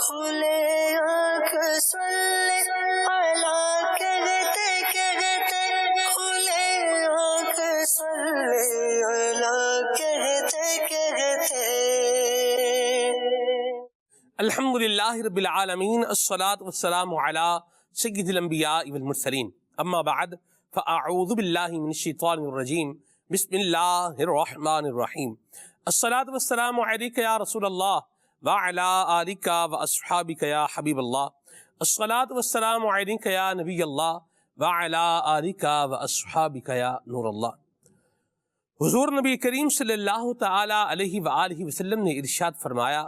کھلے آنکھ صلی علی کہتے کہتے کھلے آنکھ صلی علی کہتے کہتے. الحمدللہ رب العالمین، الصلاة والسلام علی سید الانبیاء والمرسلین، اما بعد فاعوذ باللہ من الشیطان الرجیم، بسم اللہ الرحمن الرحیم. الصلاة والسلام علیک یا رسول اللہ وعلی آلک واصحابک یا حبیب اللہ. الصلاة والسلام علیک یا نبی اللہ وعلی آلک واصحابک یا نور اللہ. حضور نبی کریم صلی اللہ تعالی علیہ وآلہ وسلم نے ارشاد فرمایا،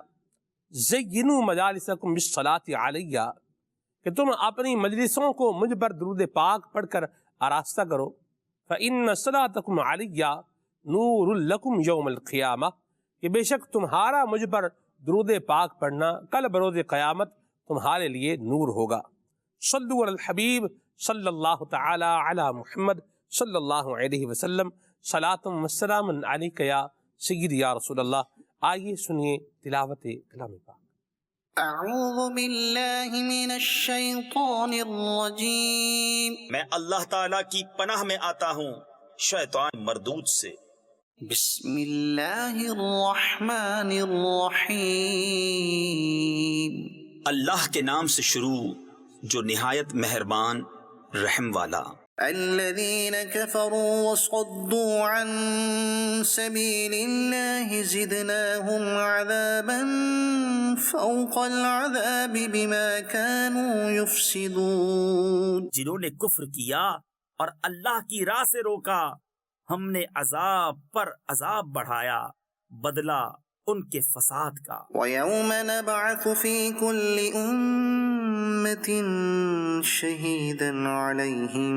زینوا مجالسکم بالصلاۃ علیہ، کہ تم اپنی مجلسوں کو مجھ پر درود پاک پڑھ کر آراستہ کرو. فإن صلاتکم علیہ نور لکم یوم القیامہ، کہ بے شک تمہارا مجھ پر درود پاک پڑھنا کل بروز قیامت تمہارے لیے نور ہوگا. صلوا علی الحبیب صلی اللہ تعالی علی محمد صلی اللہ علیہ وسلم، صلاۃ و سلام علیک یا سید یا رسول اللہ. آئیے سنیے تلاوت کلام پاک. اعوذ باللہ من الشیطان الرجیم، میں اللہ تعالیٰ کی پناہ میں آتا ہوں شیطان مردود سے. بسم اللہ الرحمن الرحیم. اللہ کے نام سے شروع جو نہایت مہربان رحم والا. الذين كفروا وصدوا عن سبيل الله زدناهم عذابا فوق العذاب بما كانوا يفسدون. جنہوں نے کفر کیا اور اللہ کی راہ سے روکا، ہم نے عذاب پر عذاب بڑھایا بدلہ ان کے فساد کا. ويوم نبعث في كل أمة شهيدا عليهم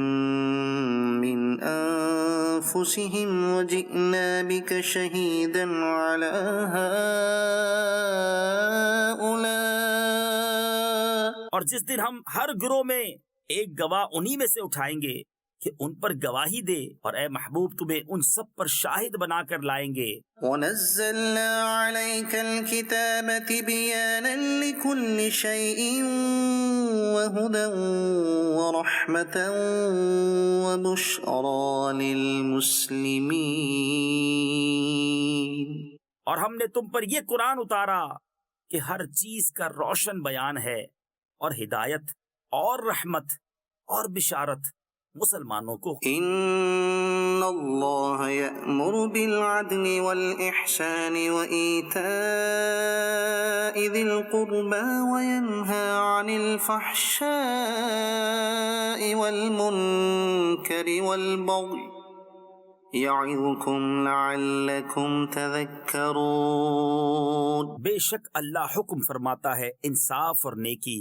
من أنفسهم وجئنا بك شهيدا على هؤلاء. اور جس دن ہم ہر گروہ میں ایک گواہ انہی میں سے اٹھائیں گے کہ ان پر گواہی دے، اور اے محبوب تمہیں ان سب پر شاہد بنا کر لائیں گے. ونزلنا عليك الكتاب تبيانا لكل شيء وهدى ورحمة وبشرى للمسلمين. اور ہم نے تم پر یہ قرآن اتارا کہ ہر چیز کا روشن بیان ہے، اور ہدایت اور رحمت اور بشارت مسلمانوں کو. ان اللہ یأمر بالعدل والإحسان وإیتاء ذی القربى وینہى عن الفحشاء والمنکر والبغی یعظکم لعلکم تذکرون. بے شک اللہ حکم فرماتا ہے انصاف اور نیکی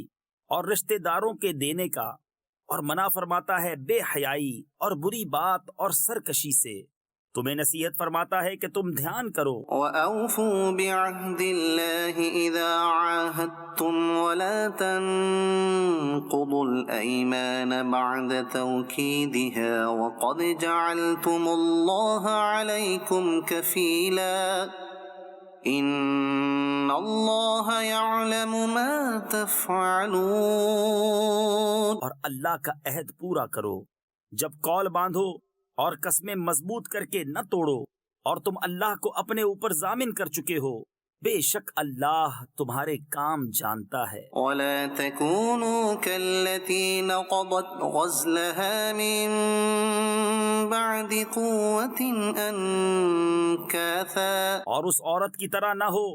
اور رشتہ داروں کے دینے کا، اور منع فرماتا ہے بے حیائی اور بری بات اور سرکشی سے. تمہیں نصیحت فرماتا ہے کہ تم دھیان کرو. وَأَوْفُوا بِعَهْدِ اللَّهِ إِذَا عَاهَدتُّمْ وَلَا تَنقُضُوا الْأَيْمَانَ بَعْدَ تَوْكِيدِهَا وَقَدْ جَعَلْتُمُ اللَّهَ عَلَيْكُمْ كَفِيلًا ان اللہ یعلم ما تفعلون. اور اللہ کا عہد پورا کرو جب قول باندھو، اور قسمیں مضبوط کر کے نہ توڑو، اور تم اللہ کو اپنے اوپر ضامن کر چکے ہو. بے شک اللہ تمہارے کام جانتا ہے. ولا تكونوا كالتي نقضت غزلها من بعد قوة أنكاثا. اور اس عورت کی طرح نہ ہو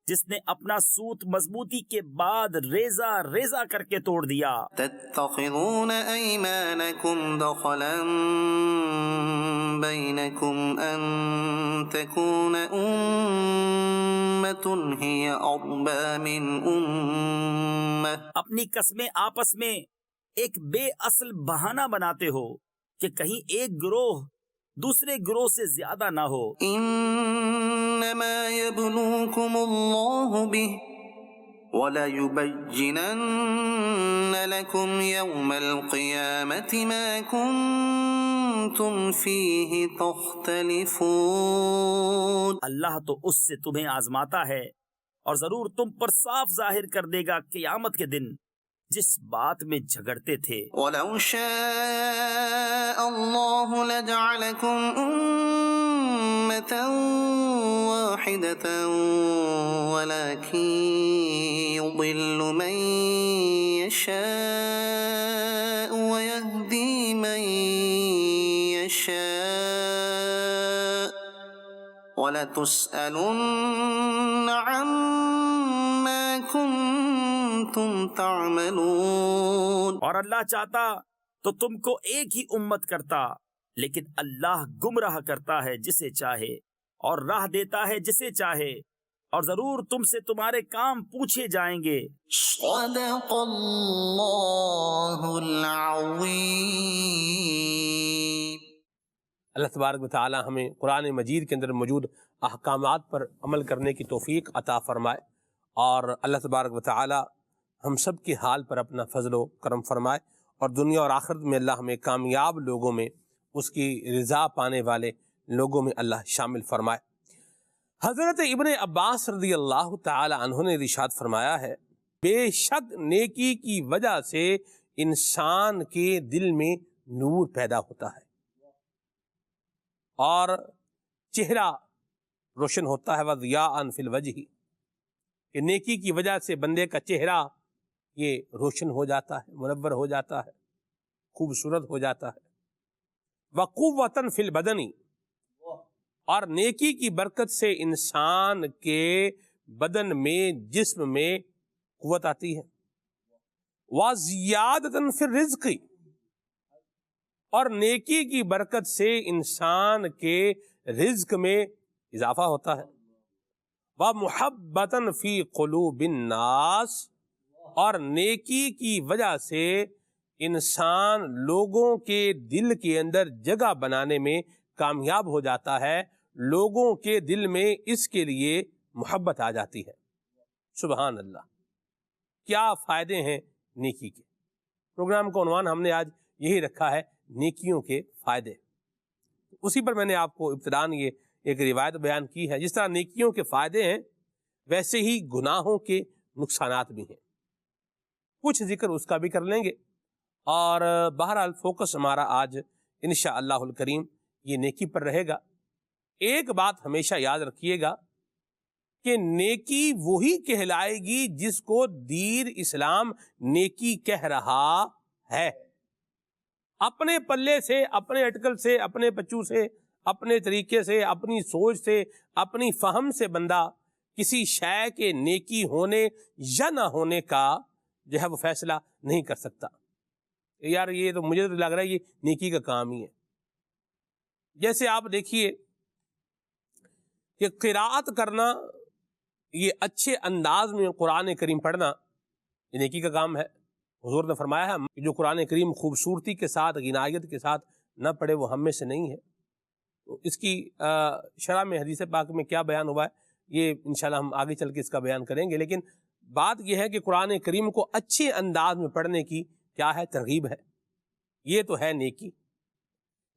جس نے اپنا سوت مضبوطی کے بعد ریزہ ریزہ کر کے توڑ دیا. تتخذون أيمانكم دخلا بينكم أن تكون أمة هي أربى من أمة. اپنی قسمیں آپس میں ایک بے اصل بہانہ بناتے ہو کہ کہیں ایک گروہ دوسرے گروہ سے زیادہ نہ ہو. انما يبلوكم الله به وَلَيُبَيِّنَنَّ لَكُمْ يَوْمَ الْقِيَامَةِ مَا كُنْتُمْ فِيهِ تَخْتَلِفُونَ. اللہ تو اس سے تمہیں آزماتا ہے اور ضرور تم پر صاف ظاہر کر دے گا قیامت کے دن جس بات میں جھگڑتے تھے۔ وَلَوْ شَاءَ اللَّهُ لَجَعَلَكُمْ أُمَّةً وَاحِدَةً وَلَكِنْ يُضِلُّ مَنْ يَشَاءُ وَيَهْدِي مَنْ يَشَاءُ وَلَتُسْأَلُنَّ عَمَّا كُنْتُمْ تعملون۔ اور اللہ چاہتا تو تم کو ایک ہی امت کرتا، لیکن اللہ گمراہ کرتا ہے جسے چاہے اور راہ دیتا ہے جسے چاہے، اور ضرور تم سے تمہارے کام پوچھے جائیں گے۔ صدق اللہ العظیم۔ اللہ تبارک و تعالی ہمیں قرآن مجید کے اندر موجود احکامات پر عمل کرنے کی توفیق عطا فرمائے، اور اللہ تبارک و تعالی ہم سب کے حال پر اپنا فضل و کرم فرمائے، اور دنیا اور آخرت میں اللہ ہمیں کامیاب لوگوں میں، اس کی رضا پانے والے لوگوں میں اللہ شامل فرمائے۔ حضرت ابن عباس رضی اللہ تعالی عنہ نے ارشاد فرمایا ہے، بے شک نیکی کی وجہ سے انسان کے دل میں نور پیدا ہوتا ہے اور چہرہ روشن ہوتا ہے، وَضِيَاءً فِي الْوَجْهِ، کہ نیکی کی وجہ سے بندے کا چہرہ یہ روشن ہو جاتا ہے، منور ہو جاتا ہے، خوبصورت ہو جاتا ہے۔ وَقُوَّةً فِي الْبَدَنِ، اور نیکی کی برکت سے انسان کے بدن میں، جسم میں قوت آتی ہے۔ وَزِيَادَةً فِي الرِّزْقِ، اور نیکی کی برکت سے انسان کے رزق میں اضافہ ہوتا ہے۔ وَمُحَبَّةً فِي قُلُوبِ النَّاسِ، اور نیکی کی وجہ سے انسان لوگوں کے دل کے اندر جگہ بنانے میں کامیاب ہو جاتا ہے، لوگوں کے دل میں اس کے لیے محبت آ جاتی ہے۔ سبحان اللہ، کیا فائدے ہیں نیکی کے۔ پروگرام کا عنوان ہم نے آج یہی رکھا ہے، نیکیوں کے فائدے۔ اسی پر میں نے آپ کو ابتداً یہ ایک روایت بیان کی ہے۔ جس طرح نیکیوں کے فائدے ہیں، ویسے ہی گناہوں کے نقصانات بھی ہیں، کچھ ذکر اس کا بھی کر لیں گے، اور بہرحال فوکس ہمارا آج انشاءاللہ الکریم یہ نیکی پر رہے گا۔ ایک بات ہمیشہ یاد رکھیے گا کہ نیکی وہی کہلائے گی جس کو دین اسلام نیکی کہہ رہا ہے۔ اپنے پلے سے، اپنے اٹکل سے، اپنے پچو سے، اپنے طریقے سے، اپنی سوچ سے، اپنی فہم سے بندہ کسی شے کے نیکی ہونے یا نہ ہونے کا جو ہے وہ فیصلہ نہیں کر سکتا۔ یار یہ تو مجھے تو لگ رہا ہے یہ نیکی کا کام ہی ہے۔ جیسے آپ دیکھیے کہ قراءت کرنا، یہ اچھے انداز میں قرآن کریم پڑھنا، یہ نیکی کا کام ہے۔ حضور نے فرمایا ہے کہ جو قرآن کریم خوبصورتی کے ساتھ، غنایت کے ساتھ نہ پڑھے وہ ہم میں سے نہیں ہے۔ تو اس کی شرح میں حدیث پاک میں کیا بیان ہوا ہے، یہ انشاءاللہ ہم آگے چل کے اس کا بیان کریں گے، لیکن بات یہ ہے کہ قرآن کریم کو اچھے انداز میں پڑھنے کی کیا ہے، ترغیب ہے۔ یہ تو ہے نیکی،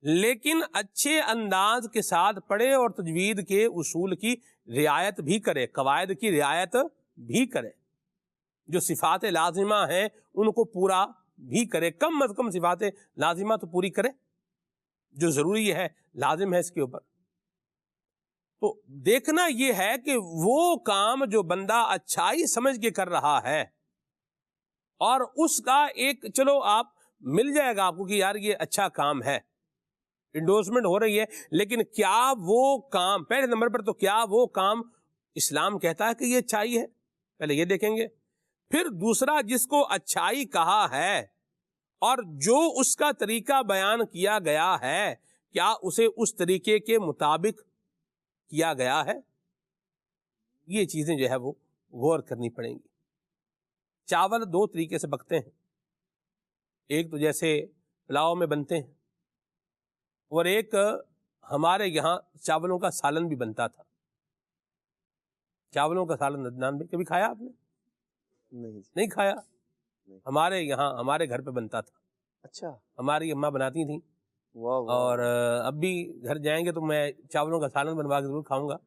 لیکن اچھے انداز کے ساتھ پڑھے اور تجوید کے اصول کی رعایت بھی کرے، قواعد کی رعایت بھی کرے، جو صفات لازمہ ہیں ان کو پورا بھی کرے، کم از کم صفات لازمہ تو پوری کرے، جو ضروری ہے، لازم ہے اس کے اوپر۔ تو دیکھنا یہ ہے کہ وہ کام جو بندہ اچھائی سمجھ کے کر رہا ہے، اور اس کا ایک چلو آپ مل جائے گا آپ کو کہ یار یہ اچھا کام ہے، انڈورسمنٹ ہو رہی ہے، لیکن کیا وہ کام، پہلے نمبر پر تو کیا وہ کام اسلام کہتا ہے کہ یہ اچھائی ہے، پہلے یہ دیکھیں گے۔ پھر دوسرا، جس کو اچھائی کہا ہے اور جو اس کا طریقہ بیان کیا گیا ہے، کیا اسے اس طریقے کے مطابق کیا گیا ہے؟ یہ چیزیں جو ہے وہ غور کرنی پڑیں گی۔ چاول دو طریقے سے پکتے ہیں، ایک تو جیسے پلاؤ میں بنتے ہیں، اور ایک ہمارے یہاں چاولوں کا سالن بھی بنتا تھا۔ چاولوں کا سالن عدنان بھی کبھی کھایا آپ نے؟ نہیں کھایا؟ ہمارے یہاں ہمارے گھر پہ بنتا تھا۔ اچھا، ہماری اماں بناتی تھیں، واہ واہ، اور اب بھی گھر جائیں گے تو میں چاولوں کا سالن بنوا کے ضرور کھاؤں گا۔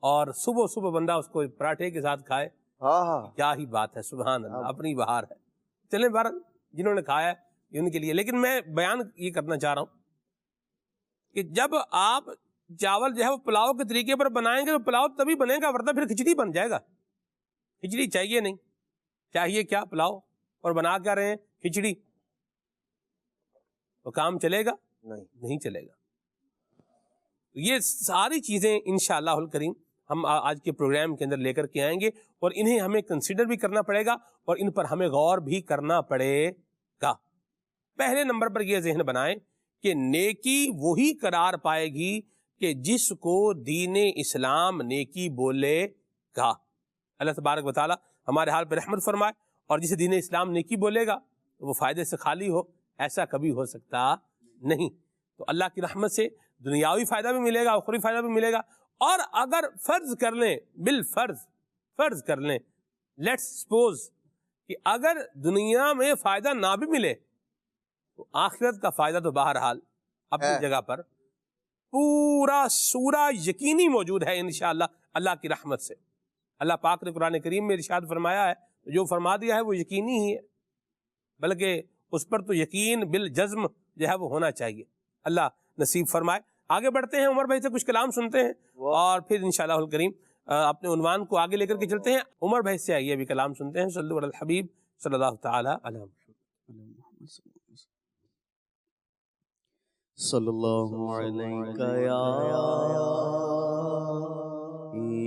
اور صبح صبح بندہ اس کو پراٹھے کے ساتھ کھائے، ہاں ہاں کیا ہی بات ہے، سبحان اللہ، اپنی بہار ہے۔ چلیں بہرحال جنہوں نے کھایا ہے یہ ان کے لیے، لیکن میں بیان یہ کرنا چاہ رہا ہوں کہ جب آپ چاول جو ہے وہ پلاؤ کے طریقے پر بنائیں گے تو پلاؤ تبھی بنے گا، ورنہ پھر کھچڑی بن جائے گا۔ کھچڑی چاہیے نہیں، چاہیے کیا پلاؤ، اور بنا کیا رہے ہیں کھچڑی، تو کام چلے گا نہیں چلے گا۔ یہ ساری چیزیں انشاءاللہ الکریم ہم آج کے پروگرام کے اندر لے کر کے آئیں گے، اور انہیں ہمیں کنسیڈر بھی کرنا پڑے گا اور ان پر ہمیں غور بھی کرنا پڑے گا۔ پہلے نمبر پر یہ ذہن بنائیں کہ نیکی وہی قرار پائے گی کہ جس کو دین اسلام نیکی بولے گا۔ اللہ تبارک و تعالی ہمارے حال پہ رحمت فرمائے، اور جسے دین اسلام نیکی بولے گا وہ فائدے سے خالی ہو، ایسا کبھی ہو سکتا نہیں۔ تو اللہ کی رحمت سے دنیاوی فائدہ بھی ملے گا، اخروی فائدہ بھی ملے گا۔ اور اگر فرض کر لیں، فرض کر لیں، لیٹس سپوز کہ اگر دنیا میں فائدہ نہ بھی ملے تو آخرت کا فائدہ تو بہرحال اپنی جگہ پر پورا سورہ یقینی موجود ہے انشاءاللہ اللہ کی رحمت سے۔ اللہ پاک نے قرآن کریم میں ارشاد فرمایا ہے، جو فرما دیا ہے وہ یقینی ہی ہے، بلکہ اس پر تو یقین بالجزم جو ہے وہ ہونا چاہیے۔ اللہ نصیب فرمائے۔ آگے بڑھتے ہیں، عمر بھائی سے کچھ کلام سنتے ہیں اور پھر انشاءاللہ الکریم اپنے عنوان کو آگے لے کر کے چلتے ہیں۔ عمر بھائی سے آئیے ابھی کلام سنتے ہیں۔ صلو علی الحبیب صلی اللہ تعالی علیہ وسلم۔ صلی اللہ علیہ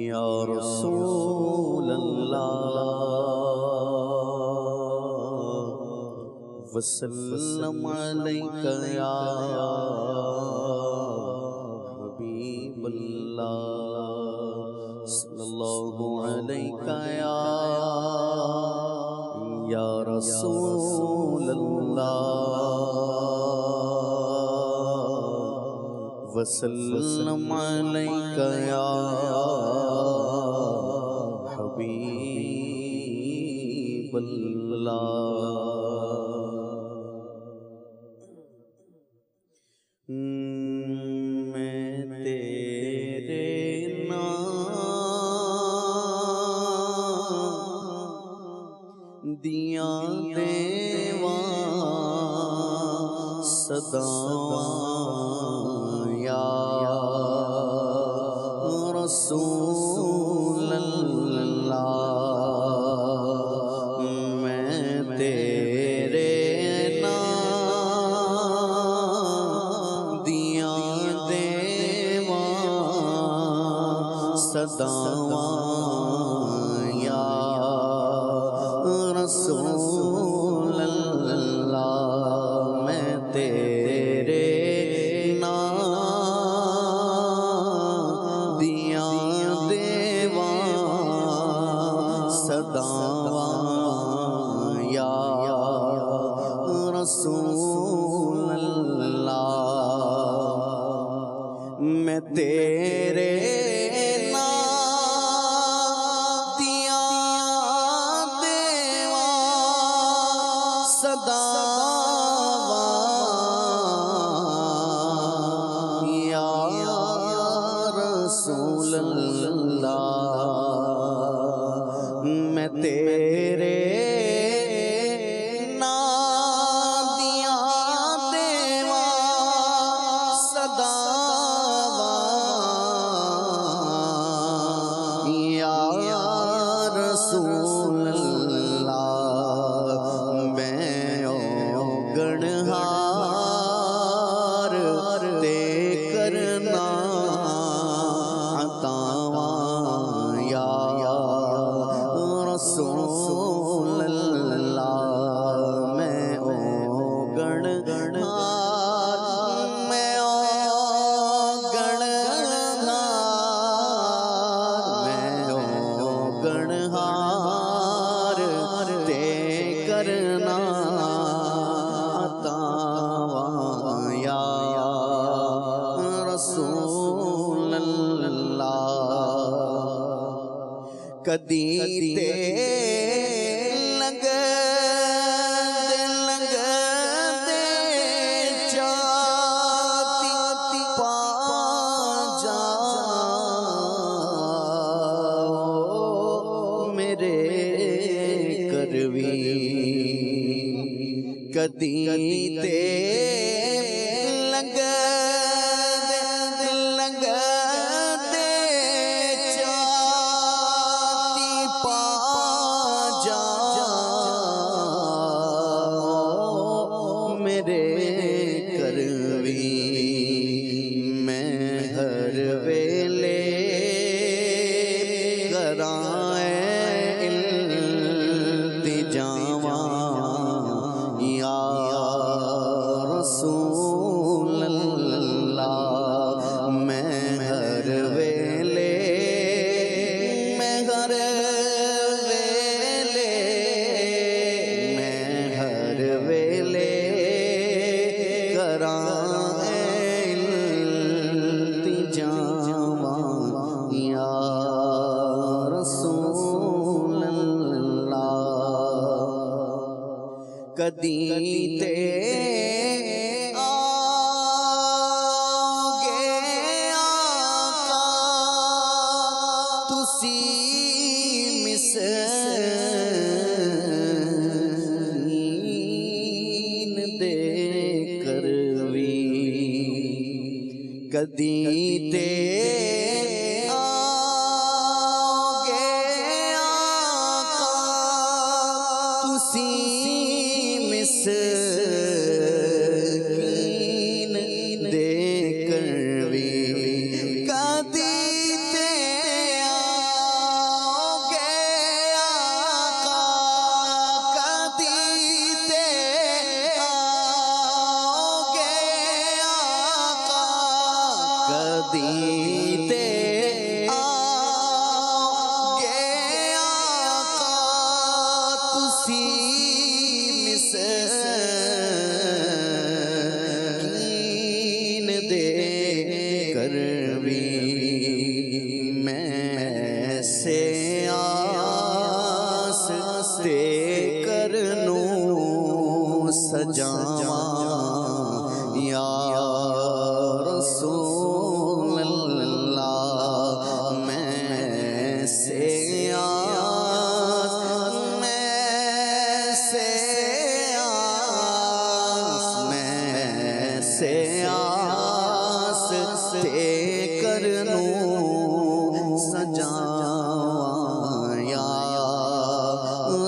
یا رسول اللہ وسلم علیک یا حبیب اللہ صلی اللہ علیک یا رسول اللہ وسلم علیک یا حبیب اللہ۔ میں تیرے نام دیا دیواں صداواں یا رسول اللہ، میں تیرے نام دیا دیواں صداواں یا رسول اللہ، میں تیرے نام دیا دیواں صداواں یا رسول اللہ، میں تیرے نام دیا دیواں صداواں یا رسول اللہ، میں تیرے نام دیا دیواں صداواں یا رسول اللہ، میں اوگنہار دے کرنا عطاواں یا رسول اللہ، میں اوگنہار میں اوگنہار دے کرنا عطاواں یا رسول اللہ، کدی تے لنگ دے چاتی پا جا کدی تے لنگ دے چاتی پا جا میرے کروی میں ہر ویلے کرائیں التجاواں یا رسول اللہ میں ہر ویلے میں ہر ویلے میں ہر ویلے کرائیں التجاواں یا رسول اللہ کدی تے آگے آقا تسی مسکین دے کروی کدی تے آگے آقا تسی مسکین دے کروی کدی تے آگے آقا کدی تے آگے آقا کدی تے آگے آقا تسی مسکین دے کروی میں سے آس تے کرنوں سجاواں یا رسول اللہ میں سے آس تے کرنوں سجاواں یا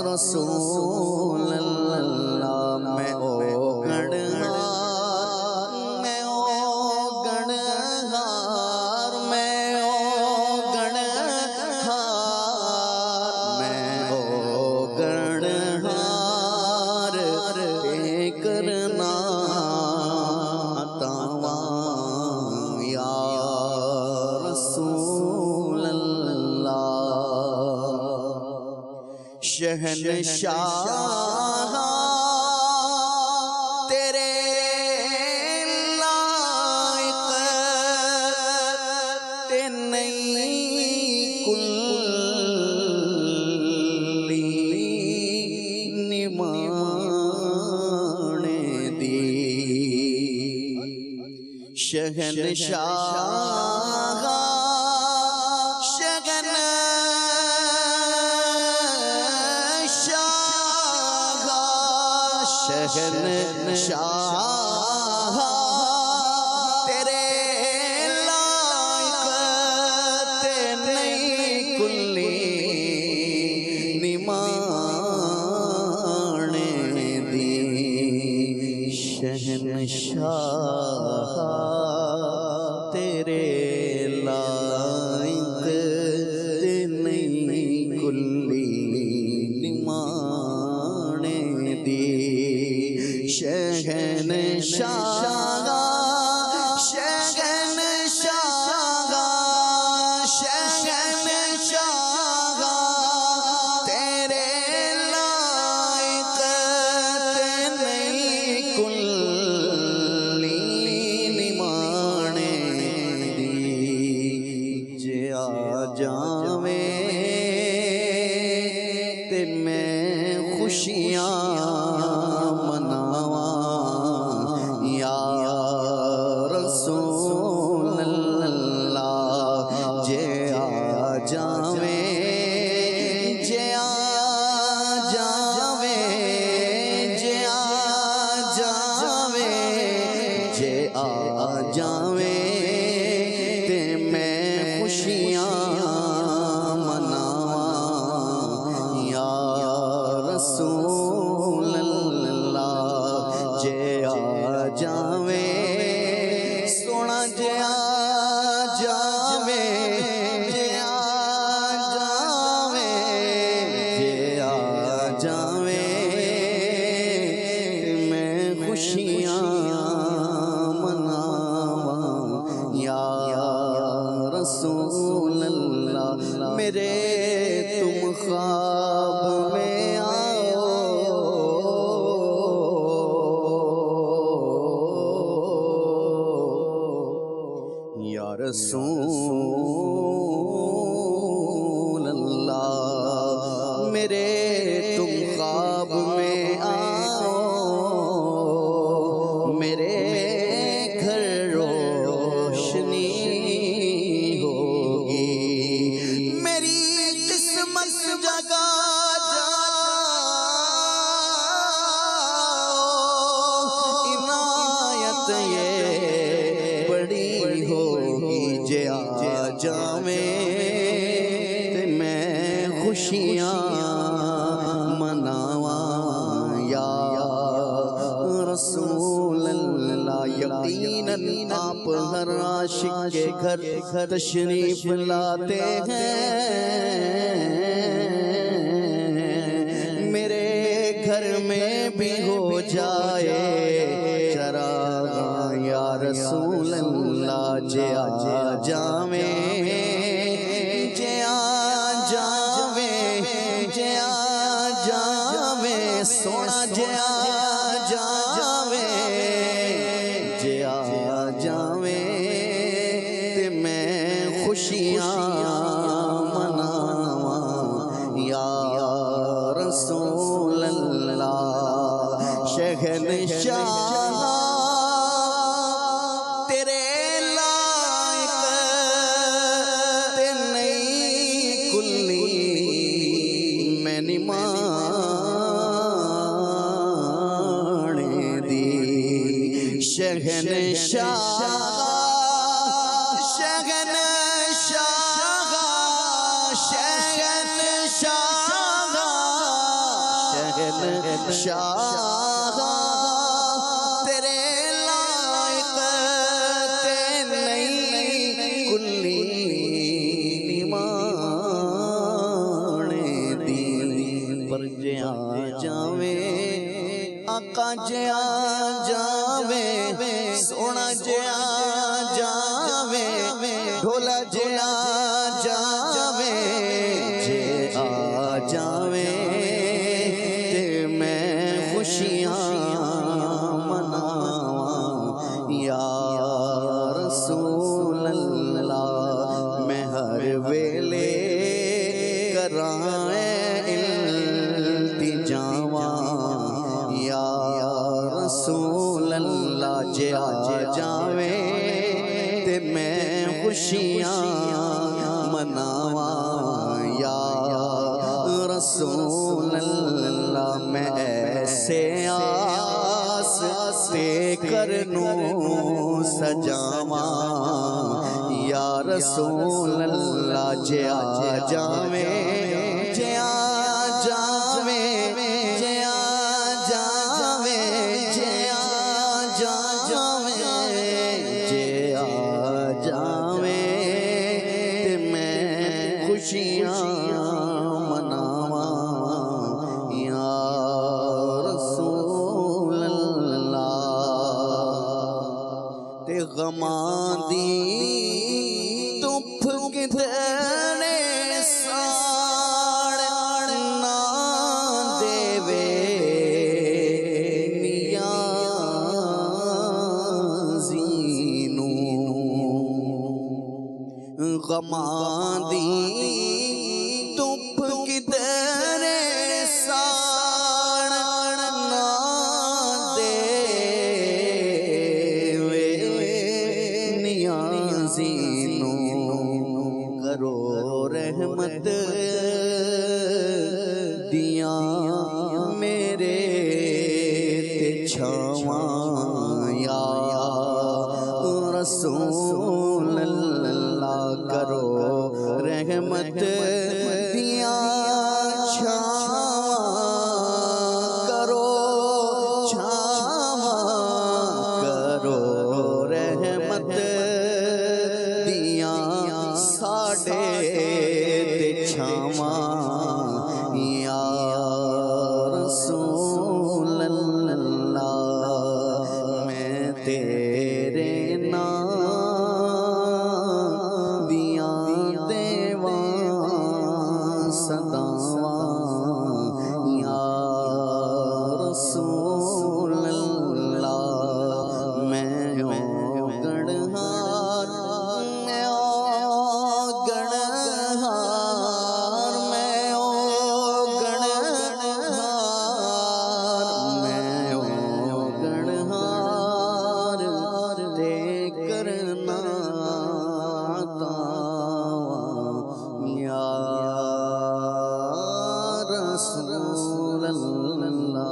رسول اللہ میں او گنہار میں او گنہار میں او گنہار میں او گنہار تے کرنا شہنشاہ تیرے لائق تے نہیں کلی نمانے دی شہنشاہ شہنشاہ تیرے لائق تے نہیں کلی نمانے دی شہنشاہ تیرے لائق تے نہیں کلی نمانے دی شہنشاہ شہنشاہ شہنشاہ تیرے لائق تے نہیں کلی نمانے دی جے آ جاویں تے میں خوشیاں رسول اللہ جے آ جاویں جے آ جاویں جاویں تے میں خوشیاں مناواں یا رسول اللہ میرے تم خواب میں آؤ یا رسول اللہ میرے تم خواب میں آؤ میرے گھر روشنی ہوگی میری قسمت جگا جاؤ عنایت یہ بڑی ہوگی جے آ جاویں تے میں خوشیاں مناواں یا رسول اللہ یقیناً آپ ہر عاشق کے گھر تشریف لاتے ہیں میرے گھر میں بھی ہو جائے چراغ یا رسول اللہ جے آ جاویں جے آ جاویں جے آ جاویں سونا جے آ جاویں جے آ جاویں تے میں خوشیاں مناواں یا رسول اللہ شہنشاہ تیرے لائق تے نہیں کلی میں نمانے دی شہنشاہ شہنشاہ شہنشاہ تیرے لائق تے نہیں کلی نمانے دی پر جے آ جاویں آقا جے آ جاویں سونا جے آ جاویں ڈھولا جے آ جاویں جے آ جاویں تے میں خوشیاں مناواں یا رسول اللہ میں ہر ویلے کراں التجاواں یا رسول اللہ جے آ جاویں تے میں خوشیاں مناواں یا رسول اللہ میں ایسے آس تے کرنوں سجاواں یا رسول اللہ جے آ جاویں جے آ جاویں جے آ جاویں جے آ جاویں جے آ جاویں تے میں خوشیاں مناواں یا رسول اللہ تے غماں دی تُپھ کدھرے ساڑ نہ دیوے نیازی نوں غماں دی تُپھ کدھرے ساڑ نہ دیوے نیازی نوں کرو رحمت دیاں میرے تے چھاواں یا رسول اللہ کرو رحمت دیاں چھاواں کرو چھاواں کرو رحمت دیاں ساڈے تے چھاواں یا رسول اللہ میں تیرے نام دیاں دیواں صداواں یا رسول اللہ میں گڑھار میں گڑھار میں گڑھار دے کرنا عطا یا رسول اللہ۔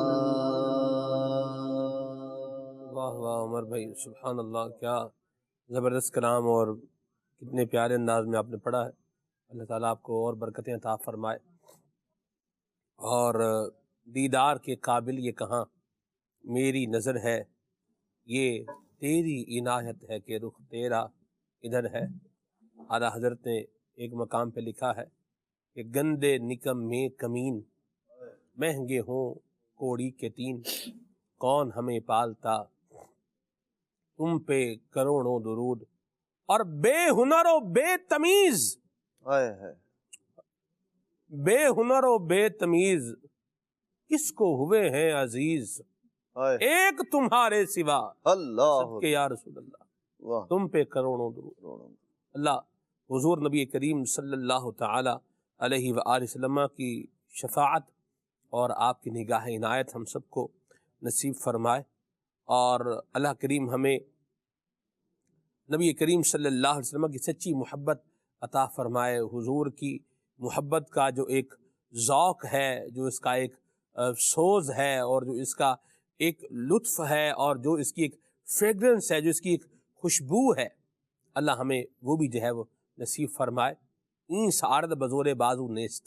واہ واہ عمر بھائی، سبحان اللہ، کیا زبردست کلام اور کتنے پیارے انداز میں آپ نے پڑھا ہے۔ اللہ تعالیٰ آپ کو اور برکتیں عطا فرمائے۔ اور دیدار کے قابل یہ کہاں میری نظر ہے، یہ تیری عنایت ہے کہ رخ تیرا ادھر ہے۔ اعلیٰ حضرت نے ایک مقام پہ لکھا ہے کہ گندے نکم میں کمین مہنگے ہوں کوڑی کے تین، کون ہمیں پالتا تم پہ کروڑوں درود، اور بے ہنر و بے تمیز، بے ہنر و بے تمیز کس کو ہوئے ہیں عزیز، ایک تمہارے سوا صدقے یا رسول اللہ تم پہ کروڑوں درود۔ اللہ حضور نبی کریم صلی اللہ تعالی علیہ وآلہ وسلم کی شفاعت اور آپ کی نگاہ عنایت ہم سب کو نصیب فرمائے، اور اللہ کریم ہمیں نبی کریم صلی اللہ علیہ وسلم کی سچی محبت عطا فرمائے۔ حضور کی محبت کا جو ایک ذوق ہے، جو اس کا ایک سوز ہے، اور جو اس کا ایک لطف ہے، اور جو اس کی ایک فریگرنس ہے، جو اس کی ایک خوشبو ہے، اللہ ہمیں وہ بھی جو ہے وہ نصیب فرمائے۔ این سارد بزور بازو نیست،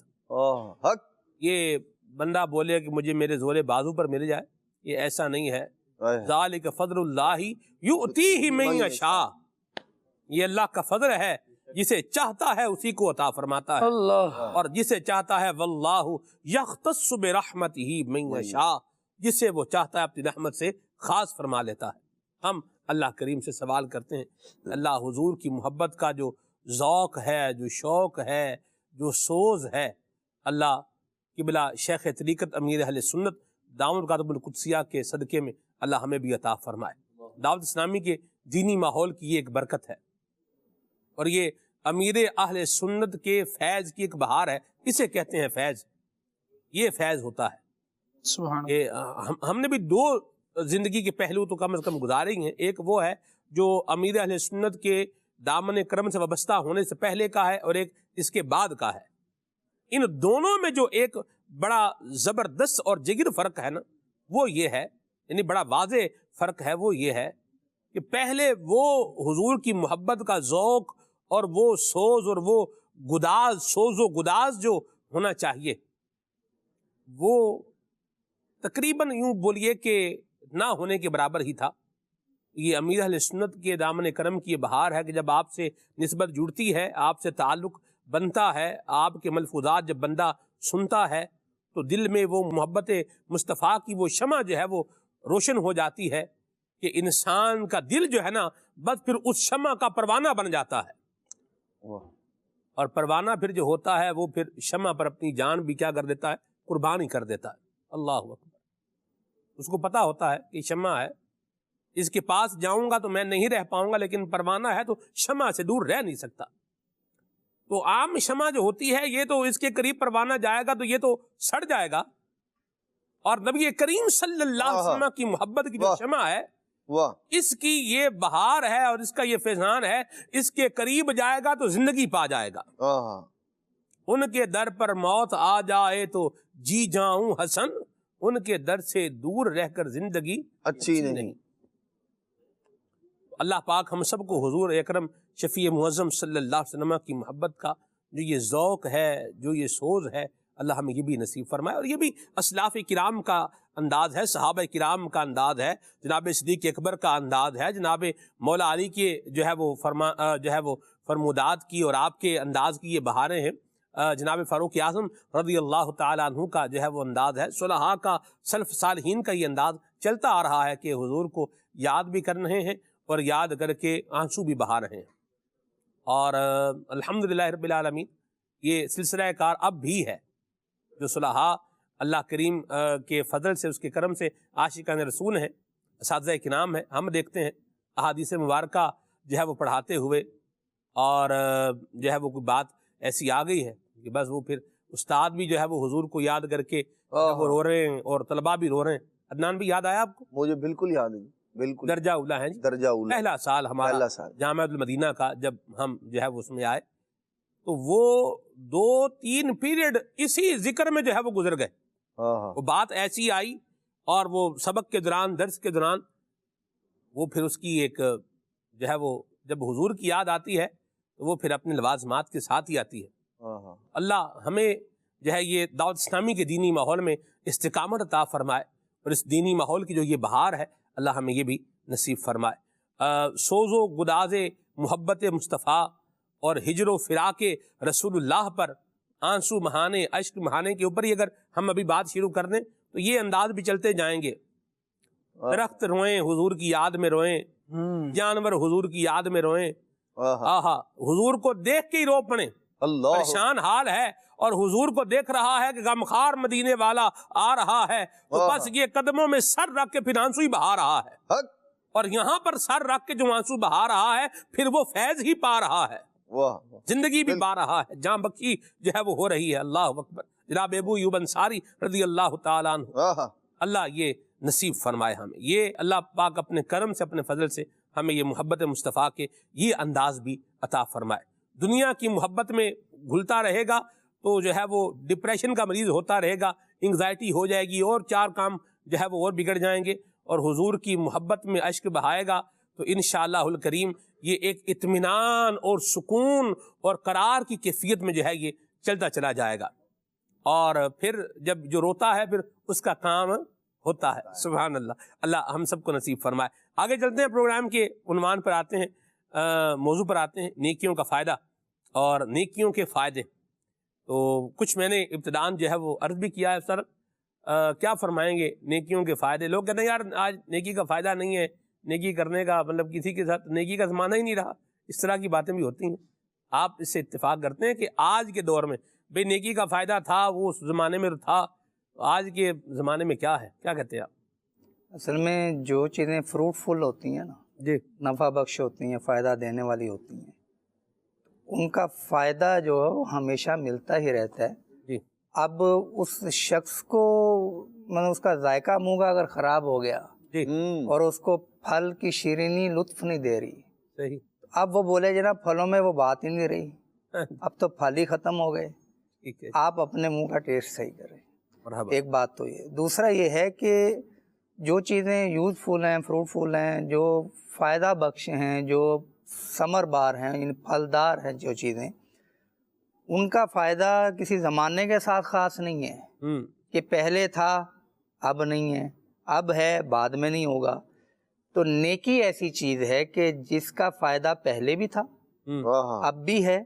یہ بندہ بولے کہ مجھے میرے زور بازو پر مل جائے، یہ ایسا نہیں ہے۔ ذالک فضل اللہ یؤتیہ من یشاء، یہ اللہ کا فضل ہے، جسے چاہتا ہے اسی کو عطا فرماتا ہے، اور جسے چاہتا ہے واللہ یختص برحمتہ من یشاء، جسے وہ چاہتا ہے اپنی رحمت سے خاص فرما لیتا ہے۔ ہم اللہ کریم سے سوال کرتے ہیں، اللہ حضور کی محبت کا جو ذوق ہے، جو شوق ہے، جو سوز ہے، اللہ قبلہ شیخ طریقت امیر اہل سنت دامت القاتب القدسیہ کے صدقے میں اللہ ہمیں بھی عطا فرمائے۔ دعوت اسلامی کے دینی ماحول کی یہ ایک برکت ہے، اور یہ امیر اہل سنت کے فیض کی ایک بہار ہے، اسے کہتے ہیں فیض، یہ فیض ہوتا ہے۔ ہم نے بھی دو زندگی کے پہلو تو کم از کم گزارے ہی ہیں، ایک وہ ہے جو امیر اہل سنت کے دامن کرم سے وابستہ ہونے سے پہلے کا ہے، اور ایک اس کے بعد کا ہے۔ ان دونوں میں جو ایک بڑا زبردست اور جگر فرق ہے نا، وہ یہ ہے، یعنی بڑا واضح فرق ہے، وہ یہ ہے کہ پہلے وہ حضور کی محبت کا ذوق اور وہ سوز اور وہ گداز، سوز و گداز جو ہونا چاہیے، وہ تقریباً یوں بولیے کہ نہ ہونے کے برابر ہی تھا۔ یہ امیر اہل سنت کے دامن کرم کی یہ بہار ہے کہ جب آپ سے نسبت جڑتی ہے، آپ سے تعلق بنتا ہے، آپ کے ملفوظات جب بندہ سنتا ہے، تو دل میں وہ محبت مصطفیٰ کی وہ شمع جو ہے وہ روشن ہو جاتی ہے کہ انسان کا دل جو ہے نا بس پھر اس شمع کا پروانہ بن جاتا ہے، اور پروانہ پھر جو ہوتا ہے وہ پھر شمع پر اپنی جان بھی کیا کر دیتا ہے، قربان ہی کر دیتا ہے۔ اللہ اکبر، اس کو پتا ہوتا ہے کہ شمع ہے، اس کے پاس جاؤں گا تو میں نہیں رہ پاؤں گا، لیکن پروانہ ہے تو شمع سے دور رہ نہیں سکتا۔ تو عام شمع جو ہوتی ہے، یہ تو اس کے قریب پروانہ جائے گا تو یہ تو سڑ جائے گا، اور نبی کریم صلی اللہ علیہ وسلم کی محبت کی جو شمع ہے، اس کی یہ بہار ہے اور اس کا یہ فیضان ہے، اس کے قریب جائے گا تو زندگی پا جائے گا۔ ان کے در پر موت آ جائے تو جی جاؤں حسن، ان کے در سے دور رہ کر زندگی اچھی نہیں۔ اللہ پاک ہم سب کو حضور اکرم شفیع معظم صلی اللہ علیہ وسلم کی محبت کا جو یہ ذوق ہے، جو یہ سوز ہے، اللہ ہمیں یہ بھی نصیب فرمائے۔ اور یہ بھی اسلاف کرام کا انداز ہے، صحابہ کرام کا انداز ہے، جناب صدیق اکبر کا انداز ہے، جناب مولا علی کے جو ہے وہ فرمودات کی اور آپ کے انداز کی یہ بہاریں ہیں۔ جناب فاروق اعظم رضی اللہ تعالیٰ عنہ کا جو ہے وہ انداز ہے، صلحاء کا، سلف صالحین کا یہ انداز چلتا آ رہا ہے کہ حضور کو یاد بھی کر رہے ہیں اور یاد کر کے آنسو بھی بہا رہے ہیں۔ اور الحمدللہ رب العالمین یہ سلسلہ کار اب بھی ہے، جو صلحاء اللہ کریم کے فضل سے، اس کے کرم سے عاشقان رسول ہیں، اساتذہ کرام ہیں، ہم دیکھتے ہیں احادیث مبارکہ جو ہے وہ پڑھاتے ہوئے، اور جو ہے وہ کوئی بات ایسی آ گئی ہے کہ بس وہ پھر استاد بھی جو ہے وہ حضور کو یاد کر کے وہ رو رہے ہیں اور طلباء بھی رو رہے ہیں۔ عدنان بھی یاد آیا آپ کو؟ مجھے بالکل یاد ہے، بالکل درجہ اولا ہے جی، درجہ اولا، پہلا سال ہمارا پہلا سال جامعہ المدینہ کا، جب ہم جو ہے وہ اس میں آئے تو وہ 2-3 پیریڈ اسی ذکر میں جو ہے وہ گزر گئے۔ وہ بات ایسی آئی اور وہ سبق کے دوران، درس کے دوران، وہ پھر اس کی ایک جو ہے وہ جب حضور کی یاد آتی ہے تو وہ پھر اپنے لوازمات کے ساتھ ہی آتی ہے۔ اللہ ہمیں جو ہے یہ دعوت اسلامی کے دینی ماحول میں استقامت عطا فرمائے، اور اس دینی ماحول کی جو یہ بہار ہے اللہ ہمیں یہ بھی نصیب فرمائے۔ سوز و گداز محبت مصطفیٰ اور ہجر و فراق رسول اللہ پر آنسو بہانے، اشک بہانے کے اوپر ہی اگر ہم ابھی بات شروع کر دیں تو یہ انداز بھی چلتے جائیں گے۔ درخت روئیں حضور کی یاد میں روئیں، جانور حضور کی یاد میں روئیں، آہا حضور کو دیکھ کے ہی رو پڑیں۔ اللہ پریشان حال ہے اور حضور کو دیکھ رہا ہے کہ غمخوار مدینے والا آ رہا ہے، تو بس یہ قدموں میں سر رکھ کے پھر آنسو ہی بہا رہا ہے، اور یہاں پر سر رکھ کے جو آنسو بہا رہا ہے پھر وہ فیض ہی پا رہا ہے، زندگی بھی پا رہا ہے، جان بخشی جو ہے وہ ہو رہی ہے۔ اللہ اکبر۔ جناب ابو ایوب انصاری رضی اللہ تعالیٰ عنہ، اللہ یہ نصیب فرمائے ہمیں، یہ اللہ پاک اپنے کرم سے، اپنے فضل سے ہمیں یہ محبت مصطفیٰ کے یہ انداز بھی عطا فرمائے۔ دنیا کی محبت میں گھلتا رہے گا تو جو ہے وہ ڈپریشن کا مریض ہوتا رہے گا، انگزائٹی ہو جائے گی، اور 4 کام جو ہے وہ اور بگڑ جائیں گے، اور حضور کی محبت میں اشک بہائے گا تو انشاءاللہ الکریم یہ ایک اطمینان اور سکون اور قرار کی کیفیت میں جو ہے یہ چلتا چلا جائے گا، اور پھر جب جو روتا ہے پھر اس کا کام ہوتا ہے۔ سبحان اللہ، اللہ ہم سب کو نصیب فرمائے۔ آگے چلتے ہیں، پروگرام کے عنوان پر آتے ہیں، موضوع پر آتے ہیں، نیکیوں کا فائدہ اور نیکیوں کے فائدے۔ تو کچھ میں نے ابتداً جو ہے وہ عرض بھی کیا ہے، سر کیا فرمائیں گے نیکیوں کے فائدے؟ لوگ کہتے ہیں یار آج نیکی کا فائدہ نہیں ہے، نیکی کرنے کا مطلب کسی کے ساتھ نیکی کا زمانہ ہی نہیں رہا، اس طرح کی باتیں بھی ہوتی ہیں۔ آپ اس سے اتفاق کرتے ہیں کہ آج کے دور میں بھئی نیکی کا فائدہ تھا، وہ اس زمانے میں تھا، آج کے زمانے میں کیا ہے؟ کیا کہتے ہیں آپ؟ اصل میں جو چیزیں فروٹفل ہوتی ہیں نا، جی، نفع بخش ہوتی ہیں، فائدہ دینے والی ہوتی ہیں، ان کا فائدہ جو ہے وہ ہمیشہ ملتا ہی رہتا ہے۔ جی، اب اس شخص کو مطلب اس کا ذائقہ منہ کا اگر خراب ہو گیا جی، اور اس کو پھل کی شیرینی لطف نہیں دے رہی، صحیح، اب وہ بولے جناب پھلوں میں وہ بات ہی نہیں رہی، اب تو پھل ہی ختم ہو گئے، ٹھیک ہے، آپ اپنے منہ کا ٹیسٹ صحیح کریں۔ مرحبا۔ ایک بات تو یہ، دوسرا یہ ہے کہ جو چیزیں یوزفل ہیں، فروٹفل ہیں، جو فائدہ بخش ہیں، جو ثمر بار ہیں، یعنی پھلدار ہیں جو چیزیں، ان کا فائدہ کسی زمانے کے ساتھ خاص نہیں ہے کہ پہلے تھا اب نہیں ہے، اب ہے بعد میں نہیں ہوگا۔ تو نیکی ایسی چیز ہے کہ جس کا فائدہ پہلے بھی تھا، اب بھی ہے،